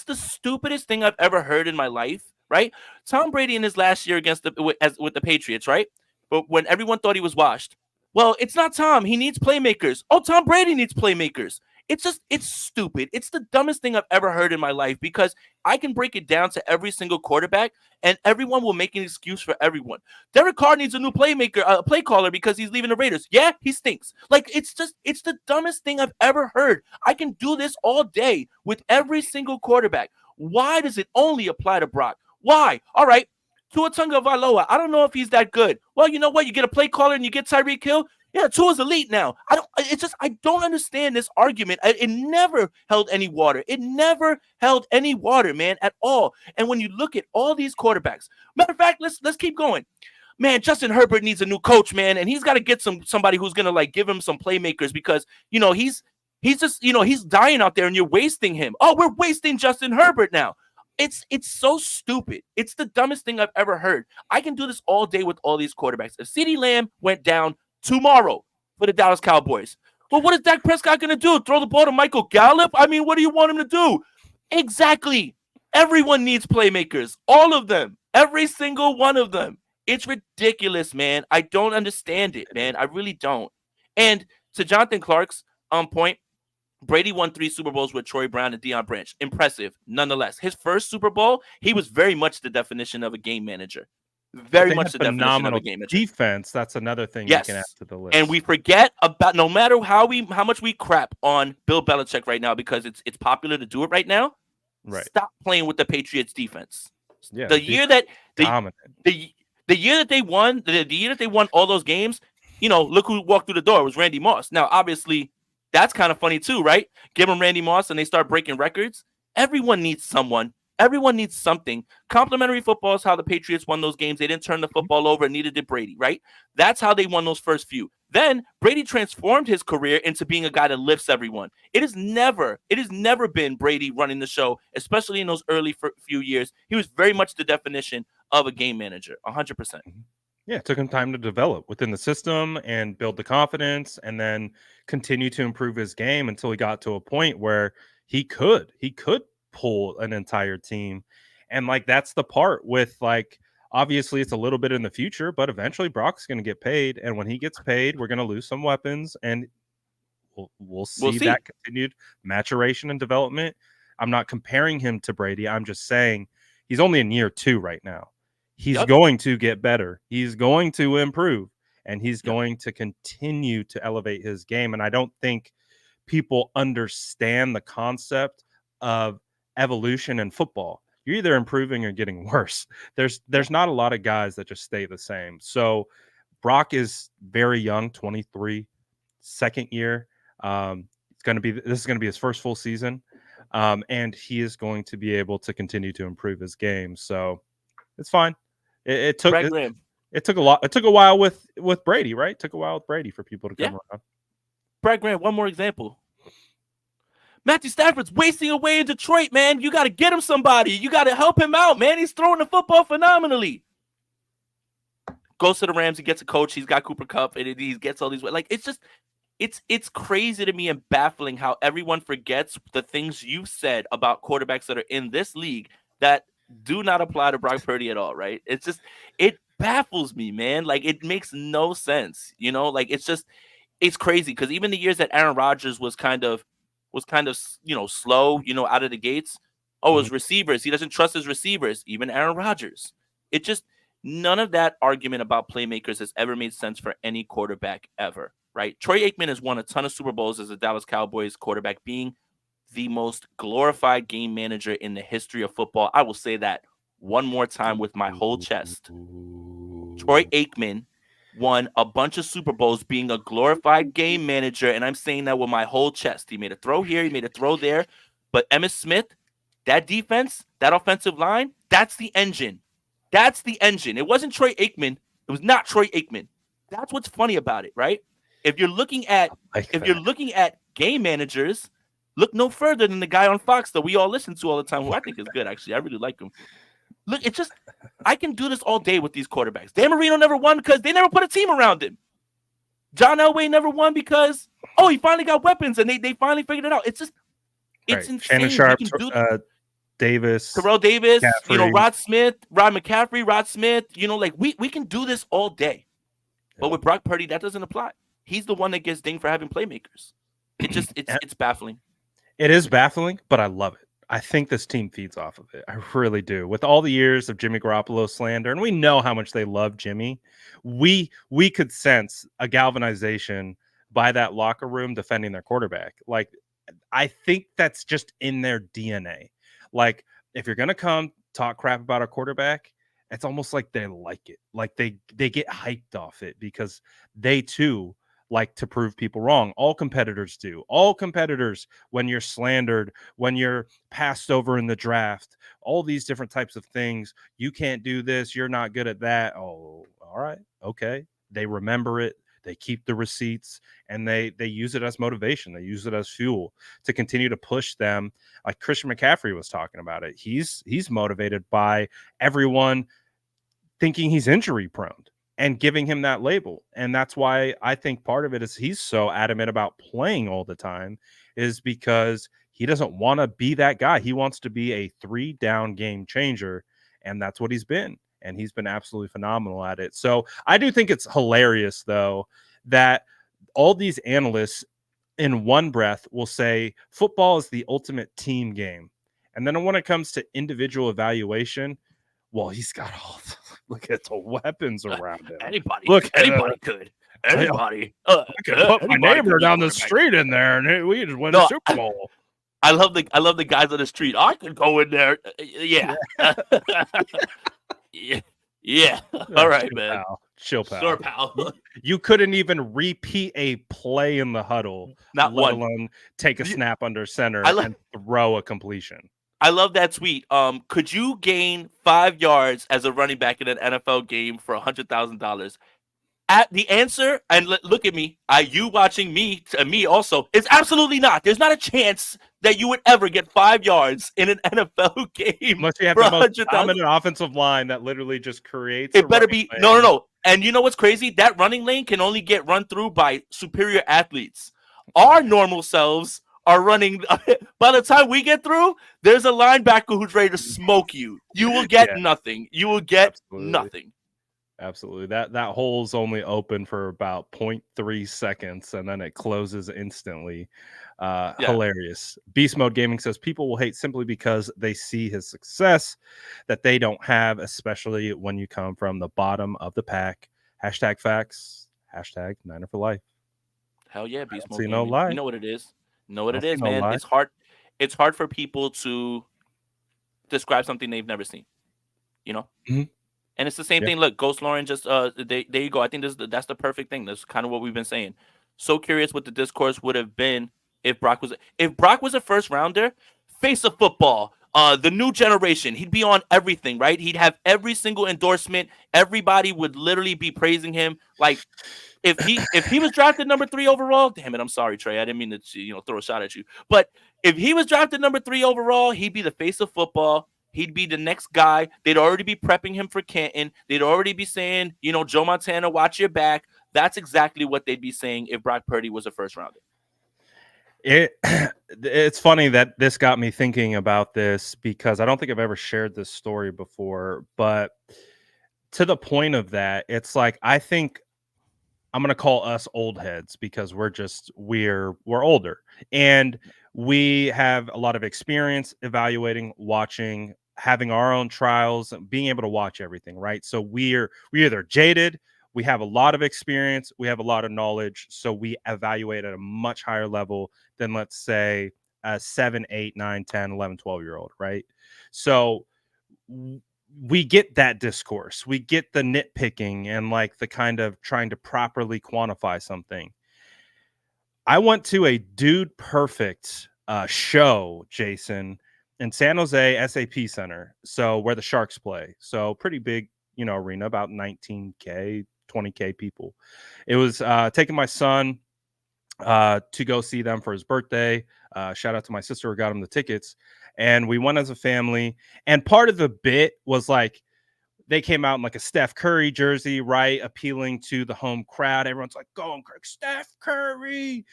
the stupidest thing I've ever heard in my life, right? Tom Brady in his last year with the Patriots, right? But when everyone thought he was washed, well, it's not Tom. He needs playmakers. Oh, Tom Brady needs playmakers. It's stupid. It's the dumbest thing I've ever heard in my life, because I can break it down to every single quarterback and everyone will make an excuse for everyone. Derek Carr needs a new playmaker, play caller because he's leaving the Raiders. Yeah, he stinks. Like, it's the dumbest thing I've ever heard. I can do this all day with every single quarterback. Why does it only apply to Brock? Why? All right. Tua Tagovailoa, I don't know if he's that good. Well, you know what? You get a play caller and you get Tyreek Hill. Yeah, Tua's elite now. I don't understand this argument. It never held any water. It never held any water, man, at all. And when you look at all these quarterbacks, matter of fact, let's keep going. Man, Justin Herbert needs a new coach, man, and he's got to get somebody who's gonna like give him some playmakers, because he's just he's dying out there and you're wasting him. Oh, we're wasting Justin Herbert now. It's so stupid. It's the dumbest thing I've ever heard. I can do this all day with all these quarterbacks. If CeeDee Lamb went down tomorrow for the Dallas Cowboys, well, what is Dak Prescott going to do? Throw the ball to Michael Gallup? I mean, what do you want him to do? Exactly. Everyone needs playmakers. All of them. Every single one of them. It's ridiculous, man. I don't understand it, man. I really don't. And to Jonathan Clark's point, Brady won 3 Super Bowls with Troy Brown and Deion Branch. Impressive, nonetheless. His first Super Bowl, he was very much the definition of a game manager. Very much the definition of a game manager. Defense, that's another thing you can add to the list. And we forget about, no matter how much we crap on Bill Belichick right now, because it's popular to do it right now. Right. Stop playing with the Patriots defense. Yeah, the year that they won all those games, look who walked through the door. It was Randy Moss. Now, obviously, that's kind of funny too, right? Give them Randy Moss and they start breaking records. Everyone needs someone Everyone needs something. Complementary football is how the Patriots won those games. They didn't turn the football over, and neither did Brady, right? That's how they won those first few. Then Brady transformed his career into being a guy that lifts everyone. It has never been Brady running the show, especially in those early few years. He was very much the definition of a game manager, 100%. Yeah, it took him time to develop within the system and build the confidence and then continue to improve his game until he got to a point where he could pull an entire team. And like that's the part with like obviously it's a little bit in the future, but eventually Brock's going to get paid, and when he gets paid, we're going to lose some weapons, and we'll We'll see see. that continued maturation and development. I'm not comparing him to Brady. I'm just saying he's only in year 2 right now. He's Yep. going to get better. He's going to improve, and he's Yep. going to continue to elevate his game. And I don't think people understand the concept of evolution in football. You're either improving or getting worse. There's not a lot of guys that just stay the same. So Brock is very young, 23, second year. This is going to be his first full season, and he is going to be able to continue to improve his game. So it's fine. It took Brad Graham. it took a lot. It took a while with Brady, right? It took a while with Brady for people to Yeah. come around. Brad Graham, one more example. Matthew Stafford's wasting away in Detroit, man. You got to get him somebody. You got to help him out, man. He's throwing the football phenomenally. Goes to the Rams. He gets a coach. He's got Cooper Kupp, and he gets all these. Like, it's just, it's crazy to me and baffling how everyone forgets the things you've said about quarterbacks that are in this league that do not apply to Brock Purdy at all, right? It's just, it baffles me, man. Like, it makes no sense, you know? Like, it's just, it's crazy because even the years that Aaron Rodgers was kind of slow, out of the gates. Oh, his receivers. He doesn't trust his receivers, even Aaron Rodgers. It just, none of that argument about playmakers has ever made sense for any quarterback ever, right? Troy Aikman has won a ton of Super Bowls as a Dallas Cowboys quarterback, being the most glorified game manager in the history of football. I will say that one more time with my whole chest. Troy Aikman won a bunch of Super Bowls being a glorified game manager, and I'm saying that with my whole chest. He made a throw here, he made a throw there, but Emmitt Smith, that defense, that offensive line, that's the engine. That's the engine. It wasn't Troy Aikman. It was not Troy Aikman. That's what's funny about it, right? If you're looking at game managers, look no further than the guy on Fox that we all listen to all the time, who I think is good, actually. I really like him. Look, it's just, I can do this all day with these quarterbacks. Dan Marino never won because they never put a team around him. John Elway never won because, he finally got weapons and they finally figured it out. It's just, it's insane. Shannon Sharp, Davis, Terrell Davis, McCaffrey. Rod Smith, Rod McCaffrey, Rod Smith, like we can do this all day. But with Brock Purdy, that doesn't apply. He's the one that gets dinged for having playmakers. It's baffling. It is baffling, but I love it. I think this team feeds off of it. I really do. With all the years of Jimmy Garoppolo slander, and we know how much they love Jimmy, we could sense a galvanization by that locker room defending their quarterback. Like, I think that's just in their DNA. Like, if you're going to come talk crap about a quarterback, it's almost like they like it. Like they get hyped off it because they too like to prove people wrong. All competitors do. All competitors, when you're slandered, when you're passed over in the draft, all these different types of things. You can't do this. You're not good at that. Oh, all right. Okay. They remember it. They keep the receipts, and they use it as motivation. They use it as fuel to continue to push them. Like Christian McCaffrey was talking about it. He's motivated by everyone thinking he's injury prone and giving him that label. And that's why I think part of it is he's so adamant about playing all the time, is because he doesn't want to be that guy. He wants to be a 3-down game changer, and that's what he's been. And he's been absolutely phenomenal at it. So I do think it's hilarious, though, that all these analysts in one breath will say football is the ultimate team game. And then when it comes to individual evaluation, well, he's got look at the weapons around him. Anybody could. Anybody. I could put my neighbor down the street in there, and we just win the Super Bowl. I love the guys on the street. I could go in there. Yeah. Yeah. All right, man. Chill, pal. Sure, pal. You couldn't even repeat a play in the huddle, Not let one. alone take a snap under center and throw a completion. I love that tweet. Could you gain 5 yards as a running back in an NFL game for $100,000? At the answer, and look at me, you watching me, me also, is absolutely not. There's not a chance that you would ever get 5 yards in an NFL game Unless you have for the most 100,000. dominant offensive line that literally just creates a It better running be no, no, lane. no. And you know what's crazy? That running lane can only get run through by superior athletes. Our normal selves are running. By the time we get through, there's a linebacker who's ready to smoke you. You will get Yeah, nothing. You will get absolutely. nothing. Absolutely. That hole's only open for about 0.3 seconds and then it closes instantly. Yeah. Hilarious. Beast Mode Gaming says people will hate simply because they see his success that they don't have, especially when you come from the bottom of the pack. Hashtag facts. Hashtag Niner for life. Hell yeah, I Beast don't Mode see no Gaming. lie. You know what it is. You know I what don't it see is, no man. lie. It's hard. It's hard for people to describe something they've never seen. You know. Mhm. And it's the same Yeah. thing. Look, Ghost Lauren just there you go. I think that's the perfect thing. That's kind of what we've been saying. So curious what the discourse would have been if Brock was a first rounder, face of football, the new generation. He'd be on everything, right? He'd have every single endorsement. Everybody would literally be praising him. Like if he was drafted number 3 overall, damn it, I'm sorry, Trey. I didn't mean to throw a shot at you. But if he was drafted number 3 overall, he'd be the face of football. He'd be the next guy. They'd already be prepping him for Canton. They'd already be saying, Joe Montana, watch your back. That's exactly what they'd be saying if Brock Purdy was a first rounder. It's funny that this got me thinking about this because I don't think I've ever shared this story before, but to the point of that, it's like I think I'm gonna call us old heads because we're older and we have a lot of experience evaluating, watching, having our own trials, being able to watch everything, right? So we're either jaded, we have a lot of experience, we have a lot of knowledge, so we evaluate at a much higher level than let's say a 7, 8, 9, 10, 11, 12 year old, right? So we get that discourse. We get the nitpicking and like the kind of trying to properly quantify something. I went to a Dude Perfect show, Jason, in San Jose SAP Center. So where the Sharks play. So pretty big, arena, about 19K, 20K people. It was taking my son to go see them for his birthday. Shout out to my sister who got him the tickets. And we went as a family. And part of the bit was like, they came out in like a Steph Curry jersey, right? Appealing to the home crowd. Everyone's like, go on, Steph Curry.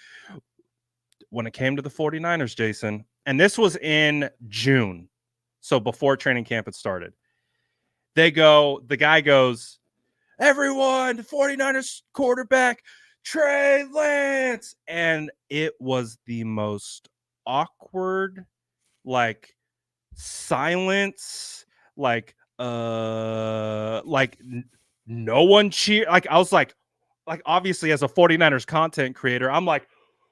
When it came to the 49ers, Jason, and this was in June, so before training camp had started, the guy goes, everyone, the 49ers quarterback, Trey Lance. And it was the most awkward, like, silence, like, no one cheer. Like, I was like, obviously, as a 49ers content creator, I'm like,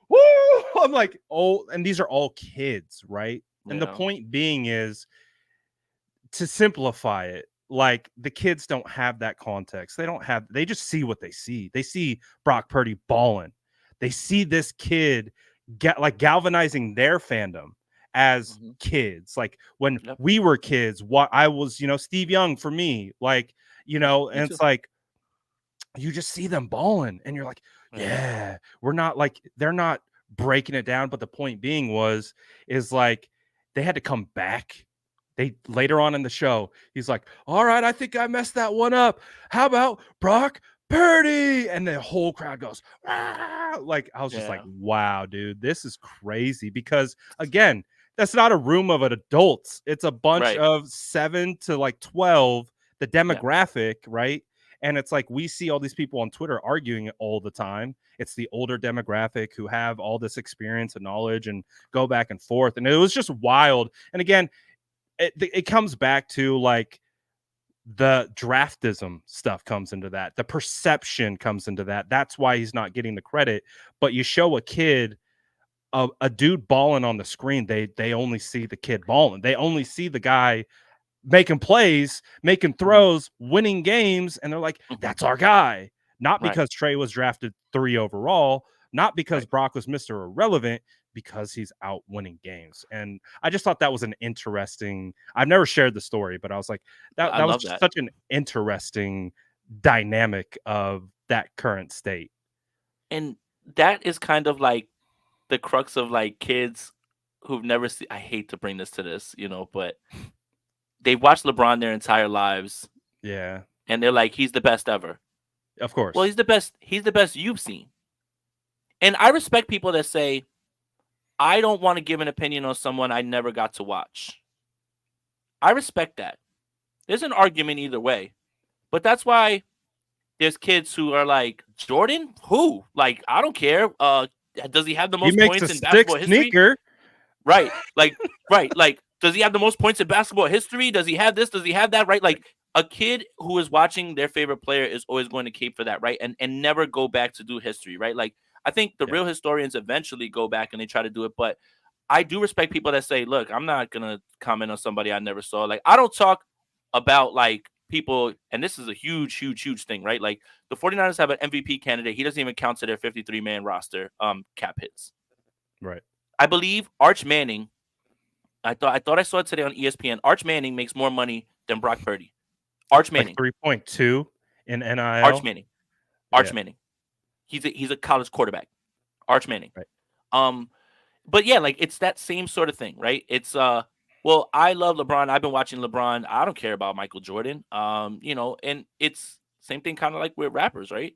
woo! I'm like, oh, and these are all kids, right? And the Yeah. point being is to simplify it, like the kids don't have that context. They just see what they see. They see Brock Purdy balling. They see this kid galvanizing their fandom as kids. Like when we were kids, what I was, Steve Young for me, like, and it's like you just see them balling and you're like, yeah, they're not breaking it down. But the point being is like they had to come back. They later on in the show, he's like, all right, I think I messed that one up. How about Brock Purdy? And the whole crowd goes, ah! Like, I was just like, wow, dude, this is crazy. Because again, that's not a room of adults. It's a bunch of 7 to like 12, the demographic, right? And it's like we see all these people on Twitter arguing it all the time. It's the older demographic who have all this experience and knowledge and go back and forth. And it was just wild. And again, it comes back to like the draftism stuff comes into that. The perception comes into that. That's why he's not getting the credit. But you show a kid, a dude balling on the screen, they only see the kid balling. They only see the guy making plays, making throws, winning games, and they're like, that's our guy. Not because Trey was drafted 3 overall, not because Brock was Mr. Irrelevant, because he's out winning games. And I just thought that was an interesting. I've never shared the story, but I was like, I that was love just that. such an interesting dynamic of that current state. And that is kind of like the crux of like kids who've never seen. I hate to bring this to this, but they've watched LeBron their entire lives, Yeah, and they're like, he's the best ever. of Well, course. he's the best. He's the best you've seen. And I respect people that say, I don't want to give an opinion on someone I never got to watch. I respect that. There's an argument either way. But that's why there's kids who are like, Jordan? Who? Like, I don't care. Does he have the He most makes a points in sick basketball history? sneaker. Right. Right. Like, does he have the most points in basketball history? Does he have this? Does he have that? Right. Like, a kid who is watching their favorite player is always going to cape for that, right? And never go back to do history, right? Like, I think the Yeah, real historians eventually go back and they try to do it, but I do respect people that say, look, I'm not gonna comment on somebody I never saw. Like, I don't talk about like people, and this is a huge, huge, huge thing, right? Like the 49ers have an MVP candidate. He doesn't even count to their 53-man roster cap hits. right. I believe Arch Manning, I thought I saw it today on ESPN. Arch Manning makes more money than Brock Purdy. Arch Like Manning. 3.2 in Arch NIL. Manning. Yeah, Arch Manning. He's a college quarterback. Arch Manning. right. Um, but yeah, like it's that same sort of thing, right? It's well, I love LeBron. I've been watching LeBron. I don't care about Michael Jordan. And it's same thing kind of like with rappers, right?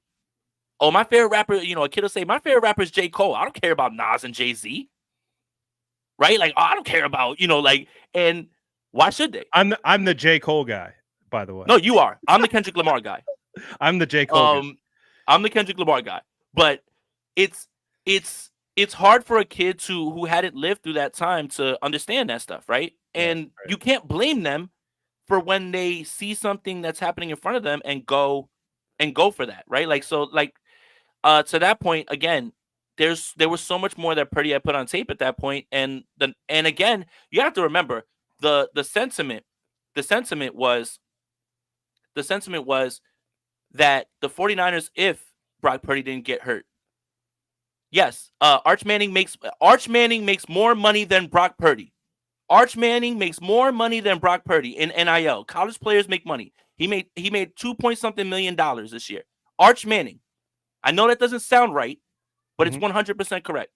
Oh, my favorite rapper, a kid will say, my favorite rapper is J. Cole. I don't care about Nas and Jay-Z, right? Like, oh, I don't care about, and why should they? I'm the J. Cole guy, by the way. No, you are. I'm the Kendrick Lamar guy. I'm the J. Cole guy. Um, I'm the Kendrick Lamar guy. But it's it's hard for a kid who hadn't lived through that time to understand that stuff, right? Right, And right. you can't blame them for when they see something that's happening in front of them and go for that, right? Like so, like to that point again, there was so much more that Purdy had put on tape at that point, and again, you have to remember the sentiment. The sentiment was that the 49ers, if Brock Purdy didn't get hurt, yes, Arch Manning makes more money than Brock Purdy. Arch Manning makes more money than Brock Purdy in NIL. College players make money. He made 2 point something million dollars this year. Arch Manning. I know that doesn't sound right, but it's Mhm. 100% correct.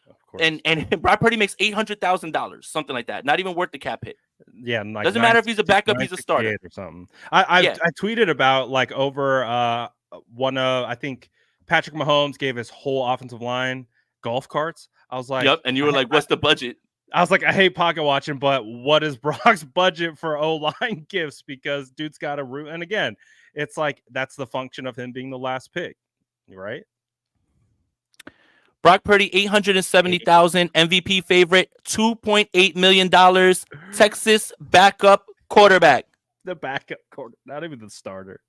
Of course. And Brock Purdy makes $800,000, something like that. Not even worth the cap hit. Yeah, like Doesn't matter if he's a backup, he's a starter. 968 or something. I Yeah. I tweeted about like over one of I think Patrick Mahomes gave his whole offensive line golf carts. I was like, Yep. And you were like, what's the budget? I was like, I hate pocket watching, but what is Brock's budget for O line gifts? Because dude's got a root. And again, it's like that's the function of him being the last pick, right? Brock Purdy, $870,000, MVP favorite, $2.8 million, Texas backup quarterback. The backup quarter, not even the starter,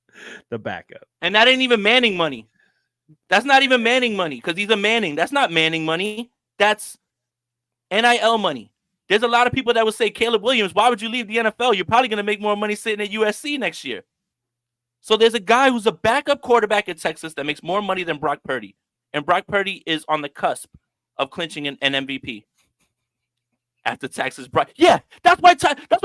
the backup. And that ain't even Manning money. That's not even Manning money because he's a Manning. That's not Manning money. That's NIL money. There's a lot of people that would say, Caleb Williams, why would you leave the NFL? You're probably going to make more money sitting at USC next year. So there's a guy who's a backup quarterback at Texas that makes more money than Brock Purdy. And Brock Purdy is on the cusp of clinching an MVP. After Texas, Brock. Yeah, that's why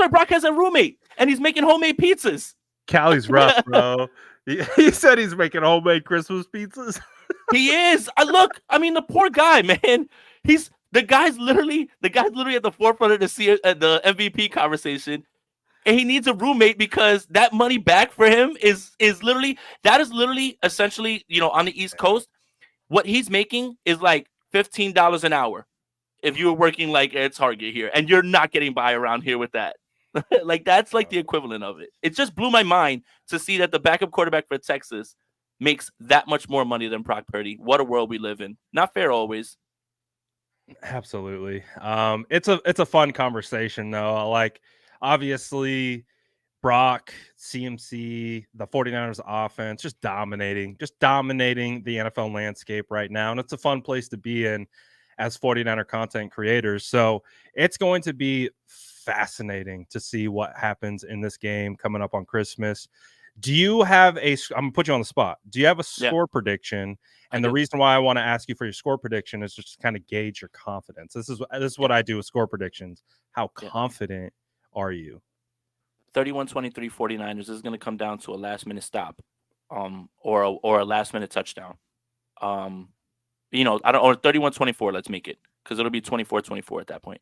Brock has a roommate and he's making homemade pizzas. Cali's rough, bro. He said he's making homemade Christmas pizzas. He is. I mean, the poor guy, man. The guy's literally at the forefront of the MVP conversation, and he needs a roommate because that money back for him is literally essentially, on the East Coast, what he's making is like $15 an hour if you were working like at Target here, and you're not getting by around here with that. Like that's like the equivalent of it. It just blew my mind to see that the backup quarterback for Texas makes that much more money than Brock Purdy. What a world we live in. Not fair always. Absolutely. It's a fun conversation though. Like obviously Brock, CMC, the 49ers offense just dominating the NFL landscape right now. And it's a fun place to be in as 49er content creators. So it's going to be fascinating to see what happens in this game coming up on Christmas. Do you have I'm gonna put you on the spot. Do you have a Yeah, score prediction? I And the do. reason why I want to ask you for your score prediction is just to kind of gauge your confidence. This is Yeah, what I do with score predictions. How yeah. confident are you? 31-23 49ers. This is going to come down to a last minute stop, or a last minute touchdown. Um, I don't, or 31-24. Let's make it, because it'll be 24-24 at that point.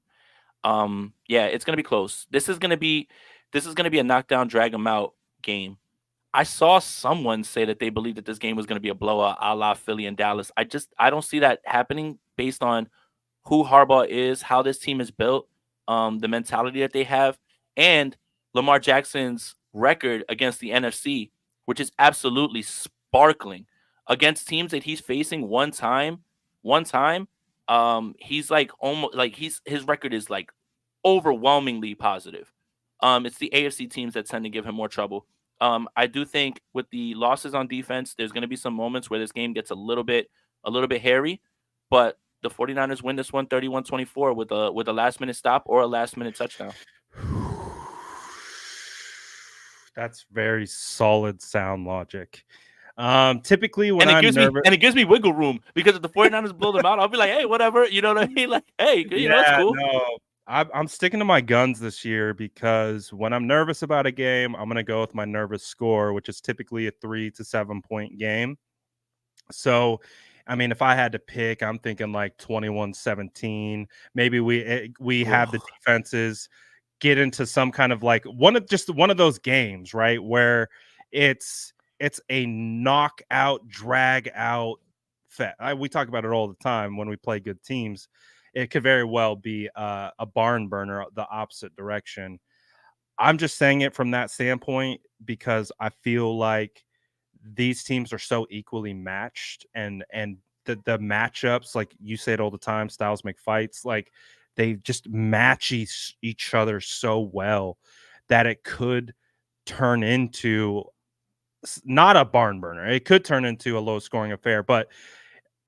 Yeah, it's gonna be close. This is gonna be a knockdown, drag them out game. I saw someone say that they believe that this game was gonna be a blowout, a la Philly and Dallas. I don't see that happening based on who Harbaugh is, how this team is built, the mentality that they have, and Lamar Jackson's record against the NFC, which is absolutely sparkling against teams that he's facing one time. One time, he's like almost like his record is like overwhelmingly positive. It's the AFC teams that tend to give him more trouble. I do think with the losses on defense, there's going to be some moments where this game gets a little bit hairy, but the 49ers win this one 31-24 with a last minute stop or a last minute touchdown. That's very solid sound logic. Typically when And it I'm gives me nervous, and it gives me wiggle room, because if the 49ers blow them out, I'll be like, hey, whatever. You know what I mean? Like, hey, it's yeah, cool. no, I'm sticking to my guns this year because when I'm nervous about a game, I'm gonna go with my nervous score, which is typically a 3 to 7 point game. So, I mean, if I had to pick, I'm thinking like 21-17. Maybe we have the Ugh. defenses get into some kind of like one of those games, right? Where it's a knockout, drag out we talk about it all the time when we play good teams. It could very well be a barn burner the opposite direction. I'm just saying it from that standpoint because I feel like these teams are so equally matched and the matchups, like you say it all the time, styles make fights, like they just match each other so well that it could turn into not a barn burner. It could turn into a low scoring affair, but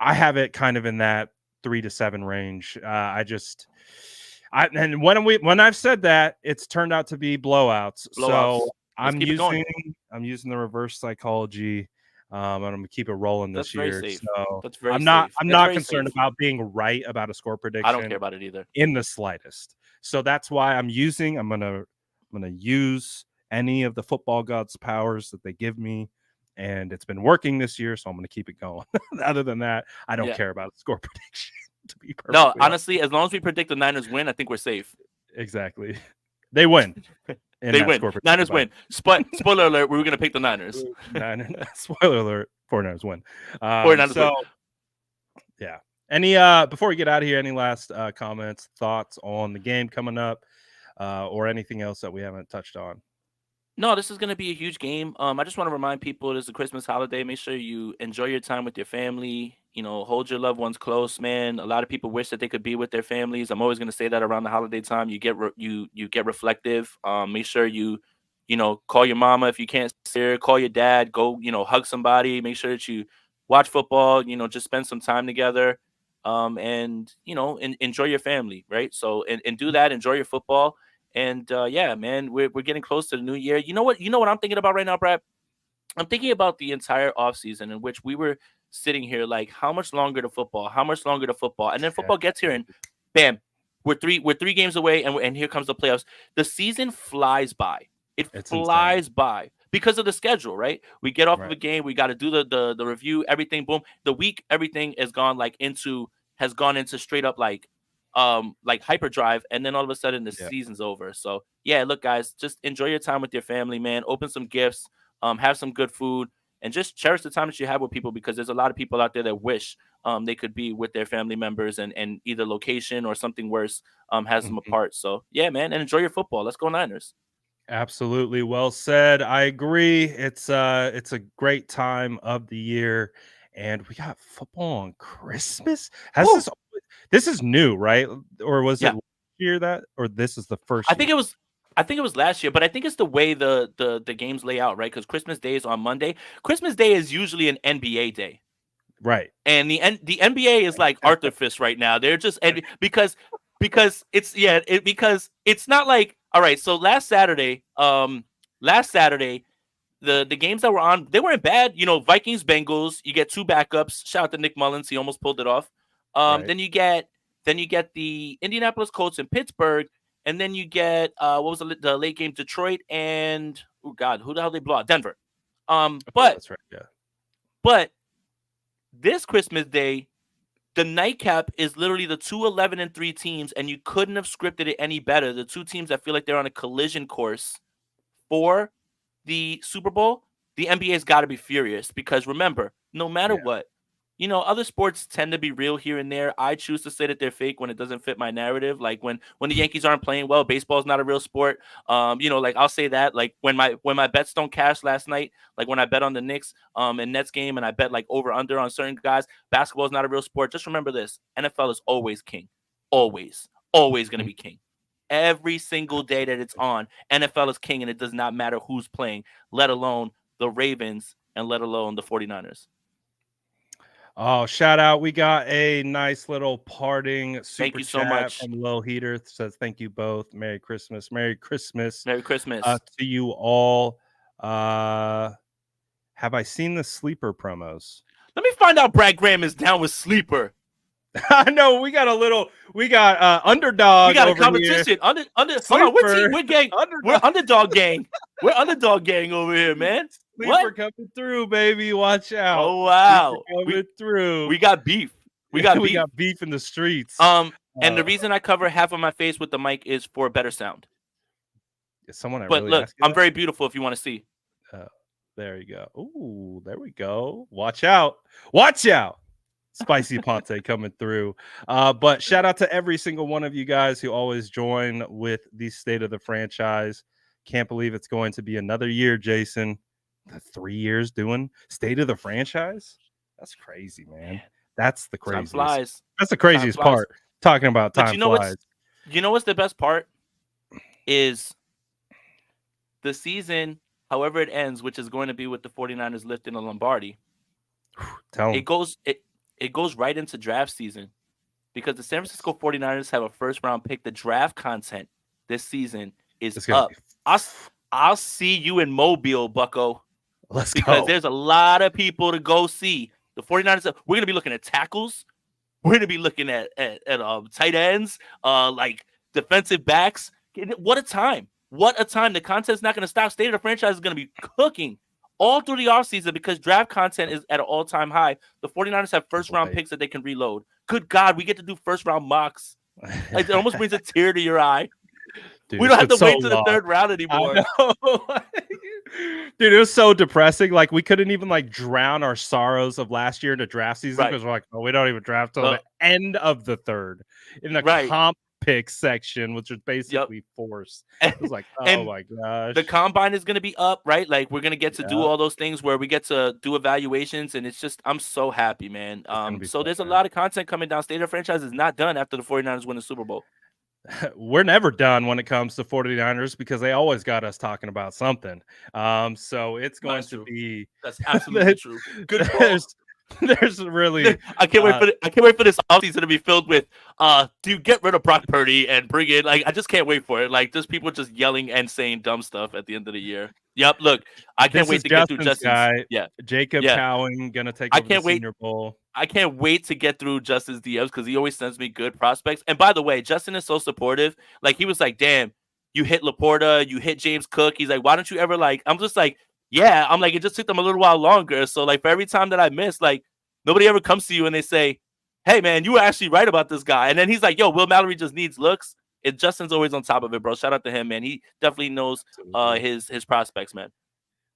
I have it kind of in that 3 to 7 range. And when I've said that, it's turned out to be blowouts. So Blowouts. Let's keep it going. I'm using the reverse psychology. And I'm gonna keep it rolling That's this very year. safe. So That's very I'm not safe. I'm That's not very concerned safe. about being right about a score I don't care prediction about it either. in the slightest. So that's why I'm gonna use any of the football gods' powers that they give me. And it's been working this year, so I'm gonna keep it going. Other than that, I don't Yeah. care about a score prediction, to be No, perfectly honest. honestly, as long as we predict the Niners win, I think we're safe. Exactly. They win in They that win. score prediction, Niners by win. Spoiler alert, we were gonna pick the Niners. spoiler alert, 49ers win. 49ers win. So yeah. Any before we get out of here, any last comments, thoughts on the game coming up, or anything else that we haven't touched on? No, this is going to be a huge game. I just want to remind people it is a Christmas holiday. Make sure you enjoy your time with your family. Hold your loved ones close, man. A lot of people wish that they could be with their families. I'm always going to say that around the holiday time. You get reflective. Make sure you call your mama if you can't see her. Call your dad. Go, hug somebody. Make sure that you watch football. Just spend some time together. And enjoy your family, right? So and do that. Enjoy your football. And yeah, man, we're getting close to the new year. You know what? You know what I'm thinking about right now, Brad? I'm thinking about the entire offseason in which we were sitting here like, how much longer to football? How much longer to football? And then Yeah, football gets here and bam, we're three games away, and here comes the playoffs. The season flies by. It it's insane. flies by because of the schedule, right? We get off of Right. a game, we got to do the review, everything, boom. The week, everything has gone into straight up like hyperdrive, and then all of a sudden the Yeah. season's over. So yeah, look, guys, just enjoy your time with your family, man. Open some gifts, have some good food, and just cherish the time that you have with people, because there's a lot of people out there that wish they could be with their family members, and either location or something worse has them Mhm. apart. So yeah, man, and enjoy your football. Let's go Niners. Absolutely. Well said. I agree. It's a great time of the year and we got football on Christmas. Has Woo! this is new, right? Or was it Yeah, last year that or this is the I first think year? it was. I think it was last year, but I think it's the way the games lay out, right? Because Christmas Day is on Monday. Christmas Day is usually an NBA day. Right. And the NBA is like Arthur Fist right now. They're just because it's yeah because it's not like, all right. So last Saturday the games that were on, they weren't bad. Vikings, Bengals. You get two backups. Shout out to Nick Mullins. He almost pulled it off. Right. Then you get the Indianapolis Colts in Pittsburgh, and then you get what was the late game? Detroit and oh god, who the hell they blow out? Denver. Oh, But that's right. Yeah. but this Christmas Day, the nightcap is literally the two 11-3 teams, and you couldn't have scripted it any better. The two teams that feel like they're on a collision course for the Super Bowl. The NBA's got to be furious because remember, no matter what, other sports tend to be real here and there. I choose to say that they're fake when it doesn't fit my narrative. Like when the Yankees aren't playing well, baseball's not a real sport. Like I'll say that. Like when my bets don't cash last night, like when I bet on the Knicks and Nets game and I bet like over under on certain guys, basketball's not a real sport. Just remember this: NFL is always king, always going to be king. Every single day that it's on, NFL is king, and it does not matter who's playing, let alone the Ravens and let alone the 49ers. Oh, shout out. We got a nice little parting super you so chat much. from Lil Heater. Says thank you both. Merry Christmas. Merry Christmas. Merry Christmas. To you all. Have I seen the sleeper promos? Let me find out Brad Graham is down with sleeper. I know we got underdog. We got over a competition. Here. Hold on, we're gang. We're underdog gang. We're underdog gang over here, man. Sleeper coming through, baby. Watch out. Oh wow. Coming through. We got beef. We got beef in the streets. And the reason I cover half of my face with the mic is for better sound. Is someone but really look, I'm very beautiful if you want to see. There you go. Ooh, there we go. Watch out. Watch out. Spicy Ponte coming through. But shout out to every single one of you guys who always join with the State of the Franchise. Can't believe it's going to be another year, Jason. 3 years doing State of the Franchise? That's crazy, man. That's the craziest. Time flies. That's the craziest part. Talking about time flies. You know what's the best part? Is the season, however it ends, which is going to be with the 49ers lifting the Lombardi. Tell them. It goes right into draft season because the San Francisco 49ers have a first-round pick. The draft content this season is up. I'll see you in Mobile, bucko. Let's go. Because there's a lot of people to go see. The 49ers, we're going to be looking at tackles. We're going to be looking at tight ends, like defensive backs. What a time. What a time. The content's not going to stop. State of the Franchise is going to be cooking all through the offseason because draft content is at an all-time high. The 49ers have first-round picks that they can reload. Good God, we get to do first-round mocks. It almost brings a tear to your eye. Dude, we don't have to wait to the third round anymore. Dude, it was so depressing. Like, we couldn't even, drown our sorrows of last year into draft season because we're like, oh, we don't even draft till the end of the third in the comp pick section, which is basically forced. It was like, oh my gosh. The combine is going to be up, right? Like we're going to get to do all those things where we get to do evaluations, and it's just, I'm so happy, man. So there's a lot of content coming down. State of the Franchise is not done after the 49ers win the Super Bowl. We're never done when it comes to 49ers because they always got us talking about something. So it's going to be. That's absolutely true. Good call. There's really I can't wait for this offseason to be filled with do get rid of Brock Purdy and bring in I just can't wait for it. Like just people just yelling and saying dumb stuff at the end of the year. Yep, look, I can't wait to get through Justin's guy. Yeah. Jacob Cowing gonna take over the Senior Bowl. I can't wait to get through Justin's DMs because he always sends me good prospects. And by the way, Justin is so supportive. Like he was like, damn, you hit Laporta, you hit James Cook. He's like, why don't you ever I'm just like, yeah, I'm like, it just took them a little while longer. So, for every time that I miss, nobody ever comes to you and they say, hey, man, you were actually right about this guy. And then he's like, yo, Will Mallory just needs looks. And Justin's always on top of it, bro. Shout out to him, man. He definitely knows his prospects, man.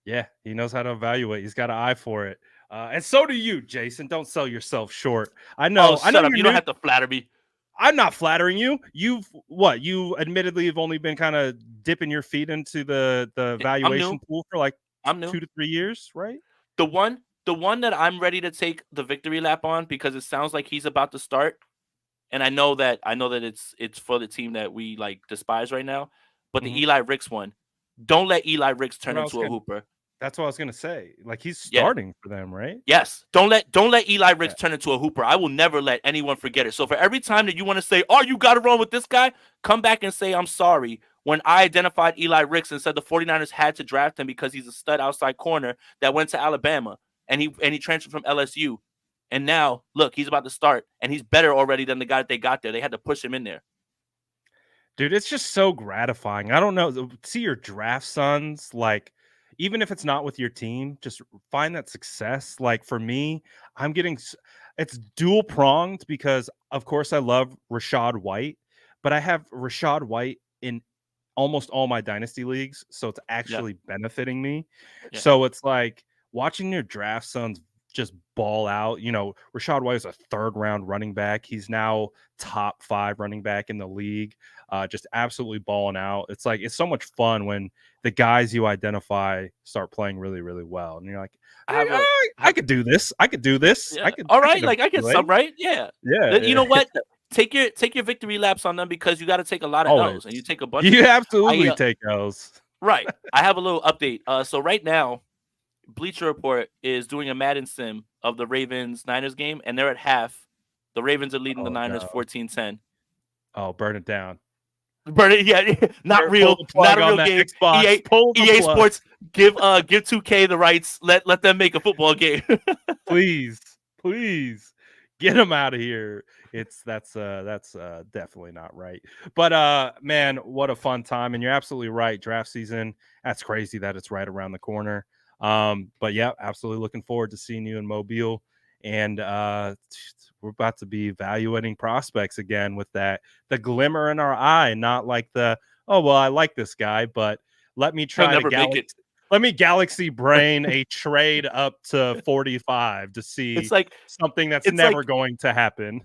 Yeah, he knows how to evaluate. He's got an eye for it. And so do you, Jason. Don't sell yourself short. I know. Shut up. You don't have to flatter me. I'm not flattering you. You admittedly have only been kind of dipping your feet into the valuation pool for I'm new. 2 to 3 years, right? The one that I'm ready to take the victory lap on because it sounds like he's about to start, and I know that it's for the team that we despise right now. But the Eli Ricks one, don't let Eli Ricks turn into a hooper. That's what I was gonna say. He's starting for them, right? Yes. Don't let Eli Ricks turn into a hooper. I will never let anyone forget it. So for every time that you want to say, "Oh, you got it wrong with this guy," come back and say, "I'm sorry." when I identified Eli Ricks and said the 49ers had to draft him because he's a stud outside corner that went to Alabama and he transferred from LSU. And now, look, he's about to start, and he's better already than the guy that they got there. They had to push him in there. Dude, it's just so gratifying. I don't know. See your draft sons, like, even if it's not with your team, just find that success. Like, for me, I'm getting it's dual pronged because, of course, I love Rashad White, but I have Rashad White in almost all my dynasty leagues, so it's Yeah. actually benefiting me. Yeah. So it's like watching your draft sons just ball out. Rashad White is a third round running back. He's now top 5 running back in the league. Just absolutely balling out. It's like it's so much fun when the guys you identify start playing really, really well, and you're like, hey, I could do this. I could do this. Yeah. All right, like I get evaluate. some right. Yeah. Yeah. You know what? Take your victory laps on them because you got to take a lot of Always. L's, and you take a bunch. You of absolutely take L's. Right. I have a little update. So right now, Bleacher Report is doing a Madden sim of the Ravens-Niners game, and they're at half. The Ravens are leading the Niners 14-10. Oh, burn it down. Burn it, yeah, not real, not a real game. Xbox. EA Sports, give 2K the rights. Let them make a football game. please get them out of here. That's definitely not right. But man, what a fun time. And you're absolutely right. Draft season, that's crazy that it's right around the corner. But yeah, absolutely looking forward to seeing you in Mobile. And we're about to be evaluating prospects again with the glimmer in our eye, not like oh well, I like this guy, but let me try to galaxy brain a trade up to 45 to see it's like something that's never going to happen.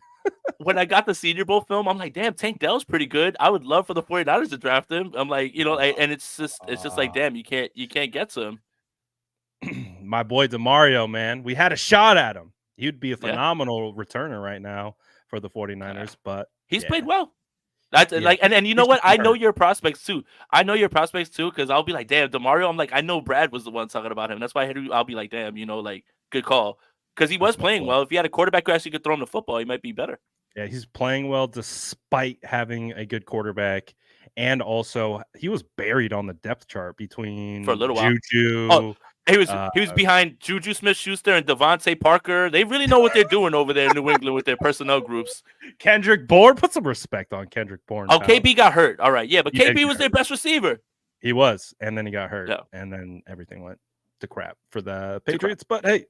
When I got the Senior Bowl film, I'm like, damn, Tank Dell's pretty good. I would love for the 49ers to draft him. I'm like, and it's just like, damn, you can't get to him. My boy DeMario, man, we had a shot at him. He'd be a phenomenal returner right now for the 49ers, but he's played well. That's like, and you know what? I know your prospects too. Because I'll be like, damn, DeMario. I'm like, I know Brad was the one talking about him. That's why I'll be like, damn, like, good call. Because he was playing well. If he had a quarterback who actually could throw him the football, he might be better. Yeah, he's playing well despite having a good quarterback. And also, he was buried on the depth chart between for a little while. Juju. Oh, he was behind Juju Smith-Schuster and Devontae Parker. They really know what they're doing over there in New England with their personnel groups. Kendrick Bourne, put some respect on Kendrick Bourne. Oh, KB got hurt. All right, yeah, but KB was their best receiver. He was, and then he got hurt, and then everything went to crap for the Patriots. But hey,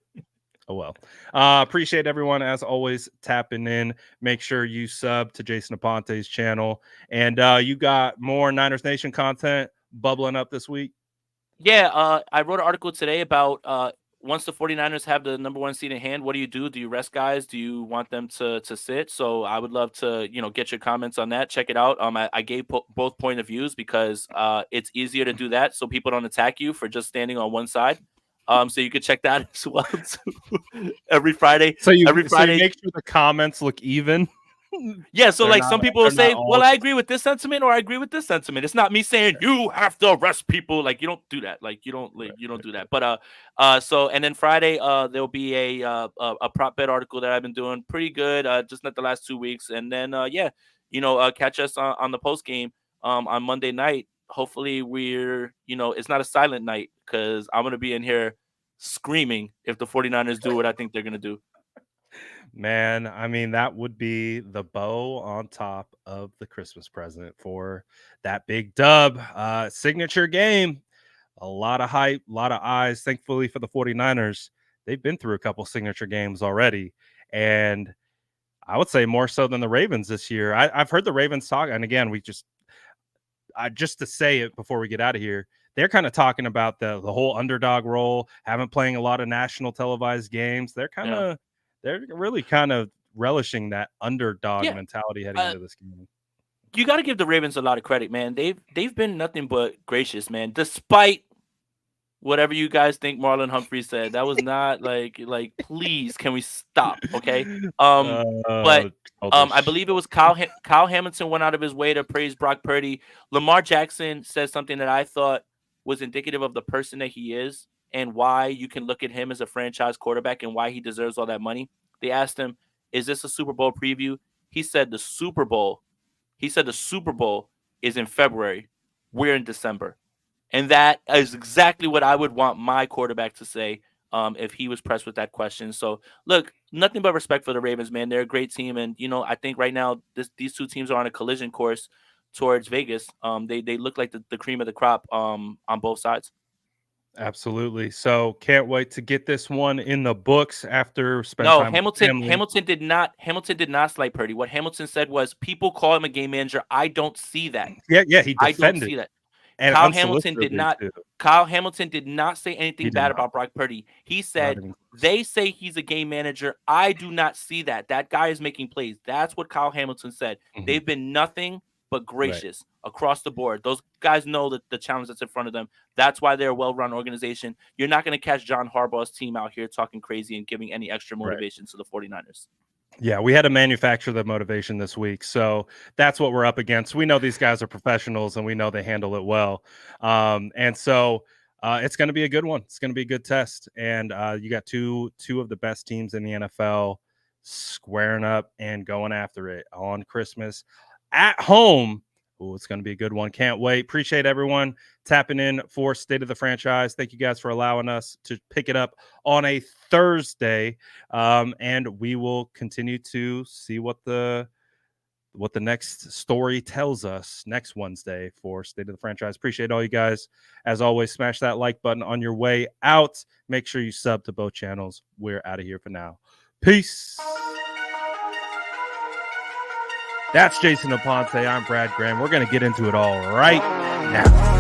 oh well. Appreciate everyone as always tapping in. Make sure you sub to Jason Aponte's channel, and you got more Niners Nation content bubbling up this week. Yeah, I wrote an article today about once the 49ers have the number 1 seed in hand, what do you do? Do you rest guys? Do you want them to sit? So I would love to, get your comments on that. Check it out. I gave both point of views because it's easier to do that so people don't attack you for just standing on one side. So you could check that as well too. every Friday. So you make sure the comments look even. Yeah, so like some people will say, well, I agree with this sentiment or I agree with this sentiment. It's not me saying you have to arrest people. Like, you don't do that. Like, you don't do that. But so and then Friday there'll be a prop bet article that I've been doing pretty good just not the last 2 weeks. And then catch us on the post game on Monday night. Hopefully we're it's not a silent night because I'm gonna be in here screaming if the 49ers do what I think they're gonna do. Man, I mean, that would be the bow on top of the Christmas present for that big dub. Signature game. A lot of hype, a lot of eyes. Thankfully for the 49ers, they've been through a couple signature games already. And I would say more so than the Ravens this year. I've heard the Ravens talk, and again, just to say it before we get out of here, they're kind of talking about the whole underdog role, haven't playing a lot of national televised games. They're really kind of relishing that underdog mentality heading into this game. You got to give the Ravens a lot of credit, man. They've been nothing but gracious, man. Despite whatever you guys think Marlon Humphrey said, that was not like please, can we stop? Okay. But I believe it was Kyle Hamilton went out of his way to praise Brock Purdy. Lamar Jackson said something that I thought was indicative of the person that he is and why you can look at him as a franchise quarterback and why he deserves all that money. They asked him, is this a Super Bowl preview? He said the Super Bowl is in February. we're in December. And that is exactly what I would want my quarterback to say if he was pressed with that question. So, look, nothing but respect for the Ravens, man. They're a great team. And, I think right now these two teams are on a collision course towards Vegas. They look like the cream of the crop on both sides. Absolutely. So can't wait to get this one in the books after spend No, time with Hamilton. family. Hamilton did not slight Purdy. What Hamilton said was, "People call him a game manager. I don't see that. Yeah, he I don't defended see that." and Kyle Hamilton did unsolicitedly not. too. Kyle Hamilton did not say He anything did bad not. about Brock Purdy. He Not said even close. they say he's a game manager. I do not see that. That guy is making plays. That's what Kyle Hamilton said. Mhm. They've been nothing but Right. gracious across the board. Those guys know that the challenge that's in front of them. That's why they're a well-run organization. You're not going to catch John Harbaugh's team out here talking crazy and giving any extra Right. motivation to the 49ers. Yeah, we had to manufacture the motivation this week. So that's what we're up against. We know these guys are professionals and we know they handle it well. And so it's going to be a good one. It's going to be a good test. And you got two of the best teams in the NFL squaring up and going after it on Christmas at home. Oh, it's going to be a good one. Can't wait. Appreciate everyone tapping in for State of the Franchise. Thank you guys for allowing us to pick it up on a Thursday. And we will continue to see what the next story tells us next Wednesday for State of the Franchise. Appreciate all you guys. As always, smash that like button on your way out. Make sure you sub to both channels. We're out of here for now. Peace. That's Jason Aponte. I'm Brad Graham. We're going to get into it all right now.